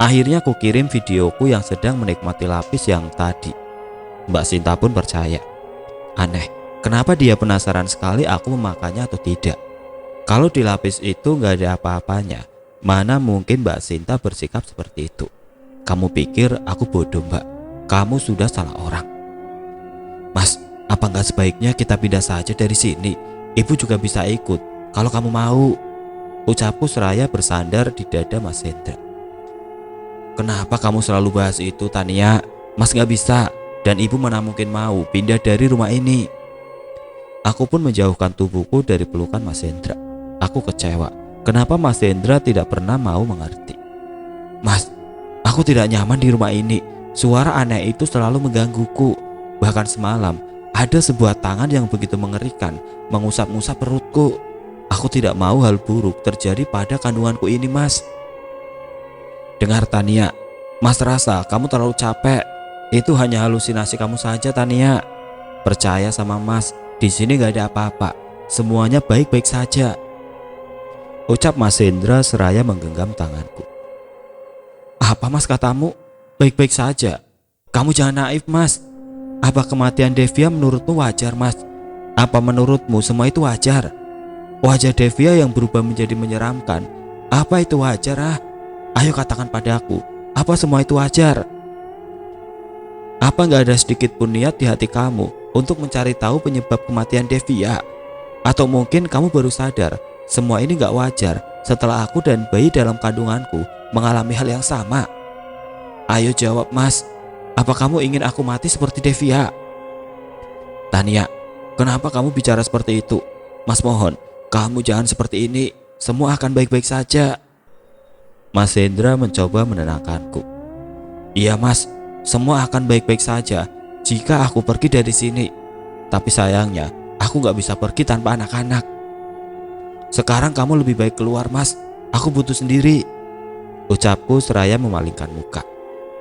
A: Akhirnya aku kirim videoku yang sedang menikmati lapis yang tadi. Mbak Sinta pun percaya. Aneh, kenapa dia penasaran sekali aku memakannya atau tidak? Kalau di lapis itu nggak ada apa-apanya, mana mungkin Mbak Sinta bersikap seperti itu? Kamu pikir aku bodoh, Mbak? Kamu sudah salah orang. Mas, apa nggak sebaiknya kita pindah saja dari sini? Ibu juga bisa ikut kalau kamu mau, ucapku seraya bersandar di dada Mas Hendra. Kenapa kamu selalu bahas itu, Tania? Mas nggak bisa, dan ibu mana mungkin mau pindah dari rumah ini. Aku pun menjauhkan tubuhku dari pelukan Mas Hendra. Aku kecewa, kenapa Mas Hendra tidak pernah mau mengerti. Mas, aku tidak nyaman di rumah ini. Suara aneh itu selalu menggangguku. Bahkan semalam, ada sebuah tangan yang begitu mengerikan mengusap-ngusap perutku. Aku tidak mau hal buruk terjadi pada kandunganku ini, Mas. Dengar, Tania, Mas rasa kamu terlalu capek. Itu hanya halusinasi kamu saja, Tania. Percaya sama Mas, di sini gak ada apa-apa. Semuanya baik-baik saja, ucap Mas Hendra seraya menggenggam tanganku. Apa Mas katamu? Baik-baik saja. Kamu jangan naif, Mas. Apa kematian Devia menurutmu wajar, Mas? Apa menurutmu semua itu wajar? Wajah Devia yang berubah menjadi menyeramkan, apa itu wajar? Ayo katakan padaku, apa semua itu wajar? Apa gak ada sedikit pun niat di hati kamu untuk mencari tahu penyebab kematian Devia? Atau mungkin kamu baru sadar semua ini gak wajar setelah aku dan bayi dalam kandunganku mengalami hal yang sama? Ayo jawab, Mas. Apa kamu ingin aku mati seperti Devia? Tania, kenapa kamu bicara seperti itu? Mas mohon, kamu jangan seperti ini. Semua akan baik-baik saja. Mas Hendra mencoba menenangkanku. Iya, Mas, semua akan baik-baik saja jika aku pergi dari sini. Tapi sayangnya, aku gak bisa pergi tanpa anak-anak. Sekarang kamu lebih baik keluar, Mas. Aku butuh sendiri, ucapku seraya memalingkan muka.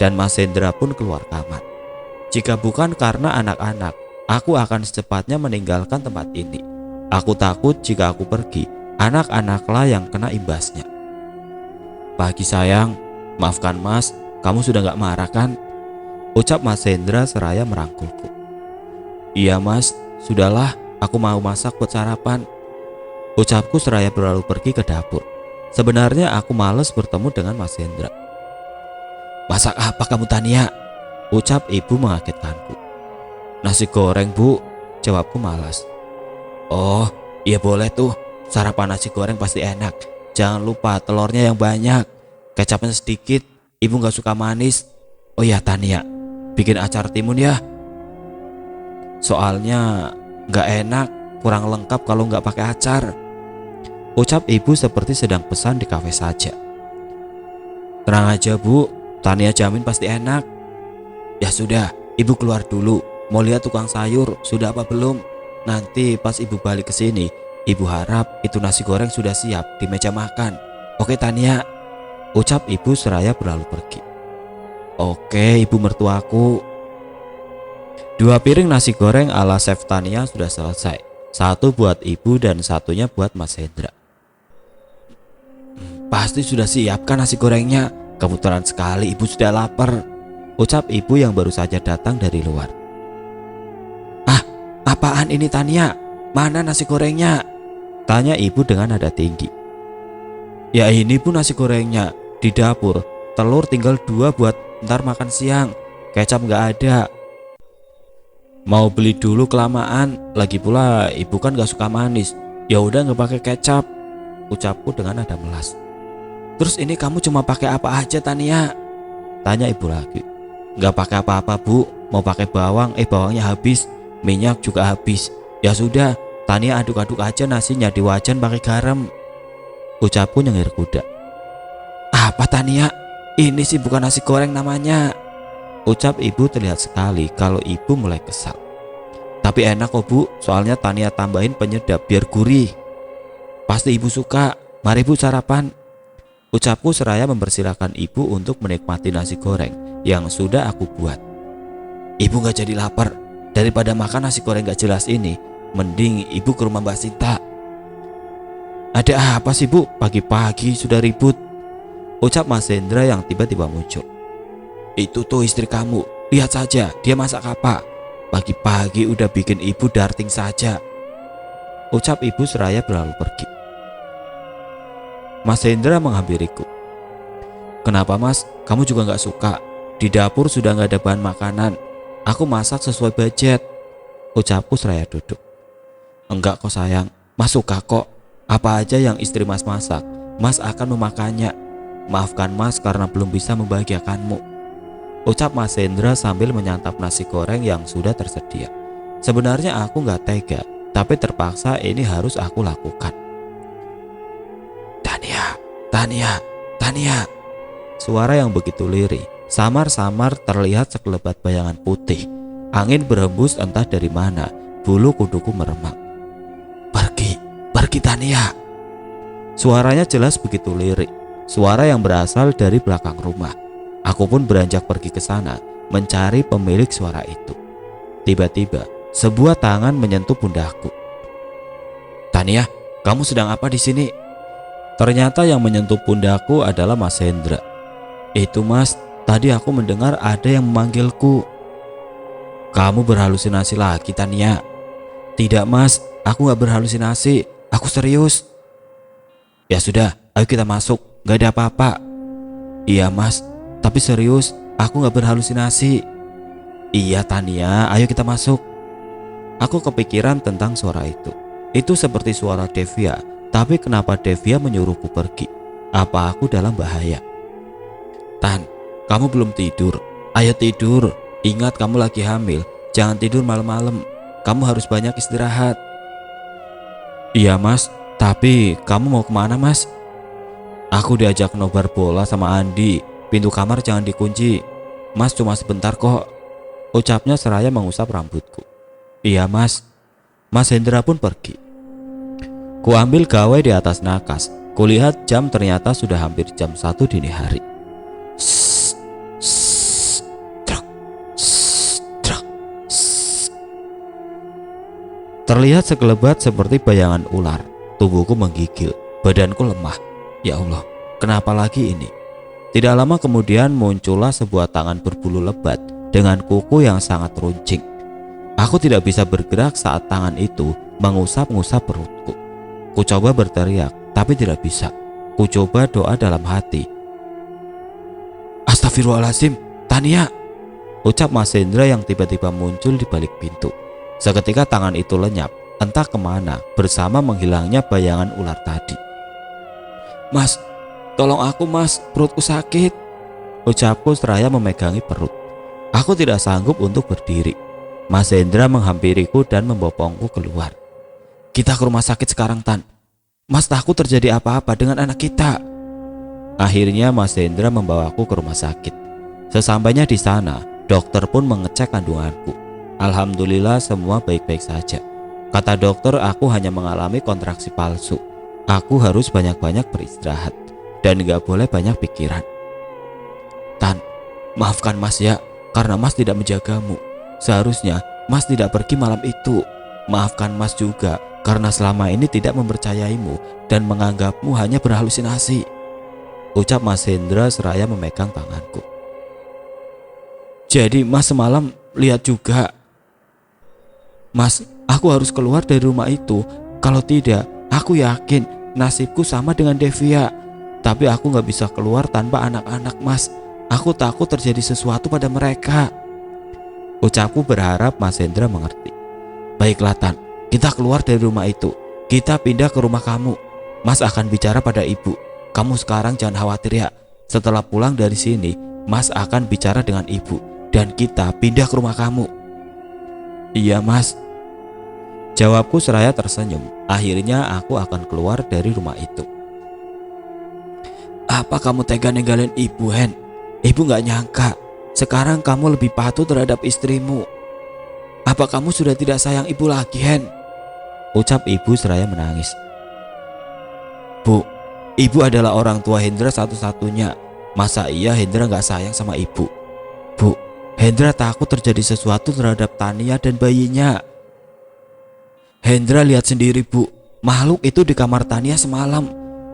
A: Dan Mas Hendra pun keluar kamar. Jika bukan karena anak-anak, aku akan secepatnya meninggalkan tempat ini. Aku takut jika aku pergi, anak-anaklah yang kena imbasnya. Pagi sayang, maafkan Mas, kamu sudah gak marah kan? Ucap Mas Hendra seraya merangkulku. Iya Mas, sudahlah, aku mau masak buat sarapan, ucapku seraya berlalu pergi ke dapur. Sebenarnya aku malas bertemu dengan Mas Hendra. Masak apa kamu, Tania? Ucap ibu mengagetkanku. Nasi goreng, Bu, jawabku malas. Oh, iya boleh tuh, sarapan nasi goreng pasti enak. Jangan lupa telurnya yang banyak, kecapnya sedikit, ibu gak suka manis. Oh ya Tania, bikin acar timun ya. Soalnya gak enak, kurang lengkap kalau gak pakai acar, ucap ibu seperti sedang pesan di kafe saja. Tenang aja Bu, Tania jamin pasti enak. Ya sudah, ibu keluar dulu, mau lihat tukang sayur sudah apa belum. Nanti pas ibu balik ke sini, ibu harap itu nasi goreng sudah siap di meja makan. Oke Tania, ucap ibu seraya berlalu pergi. Oke ibu mertuaku. 2 piring nasi goreng ala chef Tania sudah selesai. Satu buat ibu dan satunya buat Mas Hendra. Pasti sudah siap kan nasi gorengnya? Kebetulan sekali ibu sudah lapar, ucap ibu yang baru saja datang dari luar. Ah, apaan ini Tania? Mana nasi gorengnya? Tanya ibu dengan nada tinggi. Ya ini pun nasi gorengnya, di dapur. Telur tinggal 2 buat ntar makan siang. Kecap gak ada. Mau beli dulu kelamaan. Lagi pula ibu kan gak suka manis. Ya udah gak pakai kecap, ucapku dengan nada melas. Terus ini kamu cuma pakai apa aja Tania? Tanya ibu lagi. Gak pakai apa-apa Bu, mau pakai bawang, bawangnya habis, minyak juga habis. Ya sudah, Tania aduk-aduk aja nasinya di wajan pakai garam, ucapku nyengir kuda. Apa Tania? Ini sih bukan nasi goreng namanya, ucap ibu terlihat sekali kalau ibu mulai kesal. Tapi enak kok Bu, soalnya Tania tambahin penyedap biar gurih. Pasti ibu suka, mari Bu sarapan, ucapku seraya mempersilahkan ibu untuk menikmati nasi goreng yang sudah aku buat. Ibu gak jadi lapar, daripada makan nasi goreng gak jelas ini, mending ibu ke rumah Mbak Sinta. Ada apa sih Bu? Pagi-pagi sudah ribut, ucap Mas Hendra yang tiba-tiba muncul. Itu tuh istri kamu, lihat saja dia masak apa. Pagi-pagi udah bikin ibu darting saja, ucap ibu seraya berlalu pergi. Mas Hendra menghampiriku. Kenapa Mas? Kamu juga gak suka? Di dapur sudah gak ada bahan makanan. Aku masak sesuai budget, ucapku seraya duduk. Enggak kok sayang, Mas suka kok. Apa aja yang istri Mas masak, Mas akan memakannya. Maafkan Mas karena belum bisa membahagiakanmu, ucap Mas Hendra sambil menyantap nasi goreng yang sudah tersedia. Sebenarnya aku gak tega, tapi terpaksa ini harus aku lakukan. Tania, Tania, Tania. Suara yang begitu lirih, samar-samar terlihat sekelebat bayangan putih. Angin berhembus entah dari mana, bulu kuduku meremang. Pergi Tania. Suaranya jelas begitu lirik, suara yang berasal dari belakang rumah. Aku pun beranjak pergi ke sana mencari pemilik suara itu. Tiba-tiba sebuah tangan menyentuh pundakku. Tania, kamu sedang apa di sini? Ternyata yang menyentuh pundakku adalah Mas Hendra. Itu Mas, tadi aku mendengar ada yang memanggilku. Kamu berhalusinasi lagi Tania? Tidak Mas, aku gak berhalusinasi, aku serius. Ya sudah, ayo kita masuk, gak ada apa-apa. Iya Mas, tapi serius, aku gak berhalusinasi. Iya Tania, ayo kita masuk. Aku kepikiran tentang suara itu. Itu seperti suara Devia, tapi kenapa Devia menyuruhku pergi? Apa aku dalam bahaya? Tan, kamu belum tidur. Ayo tidur, ingat kamu lagi hamil. Jangan tidur malam-malam, kamu harus banyak istirahat. Iya Mas, tapi kamu mau kemana Mas? Aku diajak nobar bola sama Andi. Pintu kamar jangan dikunci, Mas cuma sebentar kok, ucapnya seraya mengusap rambutku. Iya Mas. Mas Hendra pun pergi. Ku ambil gawai di atas nakas. Kulihat jam, ternyata sudah hampir jam 1 dini hari. Terlihat sekelebat seperti bayangan ular. Tubuhku menggigil, badanku lemah. Ya Allah, kenapa lagi ini? Tidak lama kemudian muncullah sebuah tangan berbulu lebat dengan kuku yang sangat runcing. Aku tidak bisa bergerak saat tangan itu mengusap-ngusap perutku. Ku coba berteriak, tapi tidak bisa. Ku coba doa dalam hati. Astagfirullahaladzim, Tania, ucap Mas Hendra yang tiba-tiba muncul di balik pintu. Seketika tangan itu lenyap, entah kemana, bersama menghilangnya bayangan ular tadi. Mas, tolong aku Mas, perutku sakit, ucapku seraya memegangi perut. Aku tidak sanggup untuk berdiri. Mas Hendra menghampiriku dan membopongku keluar. Kita ke rumah sakit sekarang Tan. Mas takut terjadi apa-apa dengan anak kita. Akhirnya Mas Hendra membawaku ke rumah sakit. Sesampainya di sana, dokter pun mengecek kandunganku. Alhamdulillah semua baik-baik saja. Kata dokter, aku hanya mengalami kontraksi palsu. Aku harus banyak-banyak beristirahat dan gak boleh banyak pikiran. Tan, maafkan Mas ya, karena Mas tidak menjagamu. Seharusnya Mas tidak pergi malam itu. Maafkan Mas juga karena selama ini tidak mempercayaimu dan menganggapmu hanya berhalusinasi, ucap Mas Hendra seraya memegang tanganku. Jadi Mas semalam lihat juga? Mas, aku harus keluar dari rumah itu. Kalau tidak, aku yakin nasibku sama dengan Devia. Tapi aku gak bisa keluar tanpa anak-anak Mas. Aku takut terjadi sesuatu pada mereka, ucapku berharap Mas Hendra mengerti. Baiklah Tan, kita keluar dari rumah itu. Kita pindah ke rumah kamu. Mas akan bicara pada ibu. Kamu sekarang jangan khawatir ya. Setelah pulang dari sini, Mas akan bicara dengan ibu dan kita pindah ke rumah kamu. Iya Mas, jawabku seraya tersenyum. Akhirnya aku akan keluar dari rumah itu. Apa kamu tega ninggalin ibu Hen? Ibu gak nyangka sekarang kamu lebih patuh terhadap istrimu. Apa kamu sudah tidak sayang ibu lagi Hen? Ucap ibu seraya menangis. Bu, ibu adalah orang tua Hendra satu-satunya. Masa iya Hendra gak sayang sama ibu? Bu, Hendra takut terjadi sesuatu terhadap Tania dan bayinya. Hendra lihat sendiri Bu, Makhluk itu di kamar Tania semalam.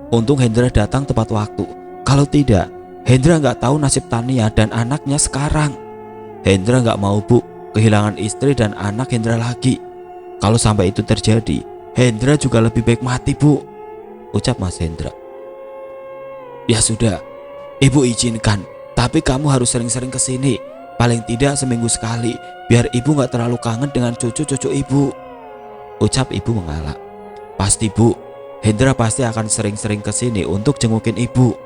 A: Untung Hendra datang tepat waktu. Kalau tidak, Hendra nggak tahu nasib Tania dan anaknya sekarang. Hendra nggak mau, Bu, kehilangan istri dan anak Hendra lagi. Kalau sampai itu terjadi, Hendra juga lebih baik mati, Bu, ucap Mas Hendra. Ya sudah, Ibu izinkan, tapi kamu harus sering-sering kesini. Paling tidak seminggu sekali, biar Ibu nggak terlalu kangen dengan cucu-cucu Ibu, ucap Ibu mengelak. Pasti, Bu, Hendra pasti akan sering-sering kesini untuk jengukin Ibu.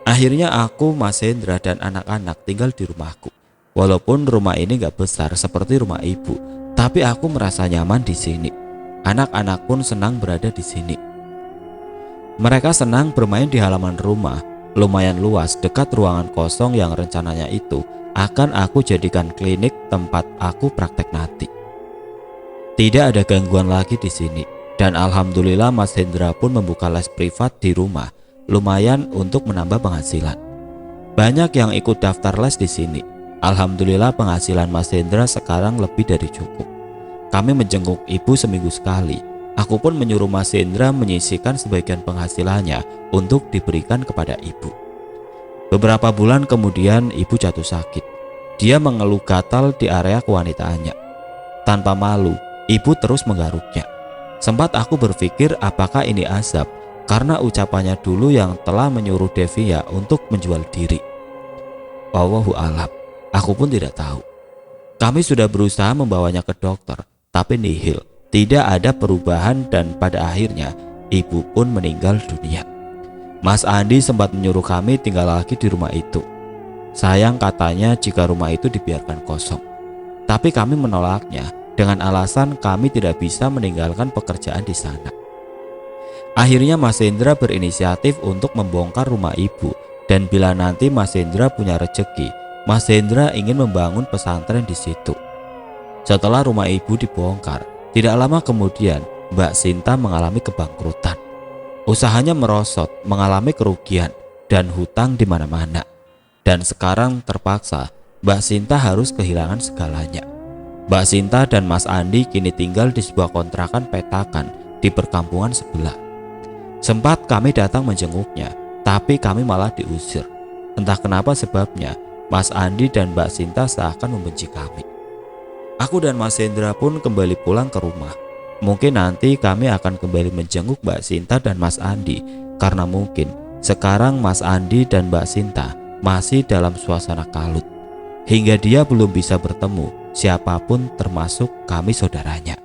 A: Akhirnya aku, Mas Hendra, dan anak-anak tinggal di rumahku. Walaupun rumah ini gak besar seperti rumah Ibu, tapi aku merasa nyaman di sini. Anak-anak pun senang berada di sini. Mereka senang bermain di halaman rumah, lumayan luas dekat ruangan kosong yang rencananya itu akan aku jadikan klinik tempat aku praktek nanti. Tidak ada gangguan lagi di sini. Dan alhamdulillah Mas Hendra pun membuka les privat di rumah, lumayan untuk menambah penghasilan. Banyak yang ikut daftar les di sini. Alhamdulillah penghasilan Mas Hendra sekarang lebih dari cukup. Kami menjenguk Ibu seminggu sekali. Aku pun menyuruh Mas Hendra menyisihkan sebagian penghasilannya untuk diberikan kepada Ibu. Beberapa bulan kemudian Ibu jatuh sakit. Dia mengeluh gatal di area kewanitaannya. Tanpa malu, Ibu terus menggaruknya. Sempat aku berpikir apakah ini azab karena ucapannya dulu yang telah menyuruh Devia untuk menjual diri. Wallahu alam, aku pun tidak tahu. Kami sudah berusaha membawanya ke dokter, tapi nihil, tidak ada perubahan dan pada akhirnya Ibu pun meninggal dunia. Mas Andi sempat menyuruh kami tinggal lagi di rumah itu. Sayang katanya jika rumah itu dibiarkan kosong. Tapi kami menolaknya dengan alasan kami tidak bisa meninggalkan pekerjaan di sana. Akhirnya Mas Hendra berinisiatif untuk membongkar rumah Ibu, dan bila nanti Mas Hendra punya rezeki, Mas Hendra ingin membangun pesantren di situ. Setelah rumah Ibu dibongkar, tidak lama kemudian Mbak Sinta mengalami kebangkrutan. Usahanya merosot, mengalami kerugian dan hutang di mana-mana. Dan sekarang terpaksa Mbak Sinta harus kehilangan segalanya. Mbak Sinta dan Mas Andi kini tinggal di sebuah kontrakan petakan di perkampungan sebelah. Sempat kami datang menjenguknya, tapi kami malah diusir. Entah kenapa sebabnya, Mas Andi dan Mbak Sinta seakan membenci kami. Aku dan Mas Hendra pun kembali pulang ke rumah. Mungkin nanti kami akan kembali menjenguk Mbak Sinta dan Mas Andi, karena mungkin sekarang Mas Andi dan Mbak Sinta masih dalam suasana kalut. Hingga dia belum bisa bertemu siapapun termasuk kami saudaranya.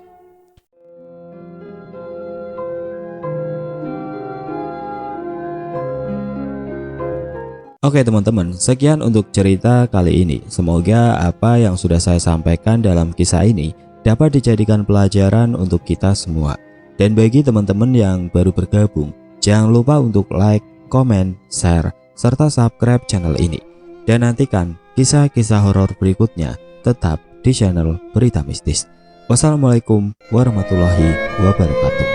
A: Oke teman-teman, sekian untuk cerita kali ini. Semoga apa yang sudah saya sampaikan dalam kisah ini dapat dijadikan pelajaran untuk kita semua. Dan bagi teman-teman yang baru bergabung, jangan lupa untuk like, komen, share, serta subscribe channel ini. Dan nantikan kisah-kisah horor berikutnya tetap di channel Berita Mistis. Wassalamualaikum warahmatullahi wabarakatuh.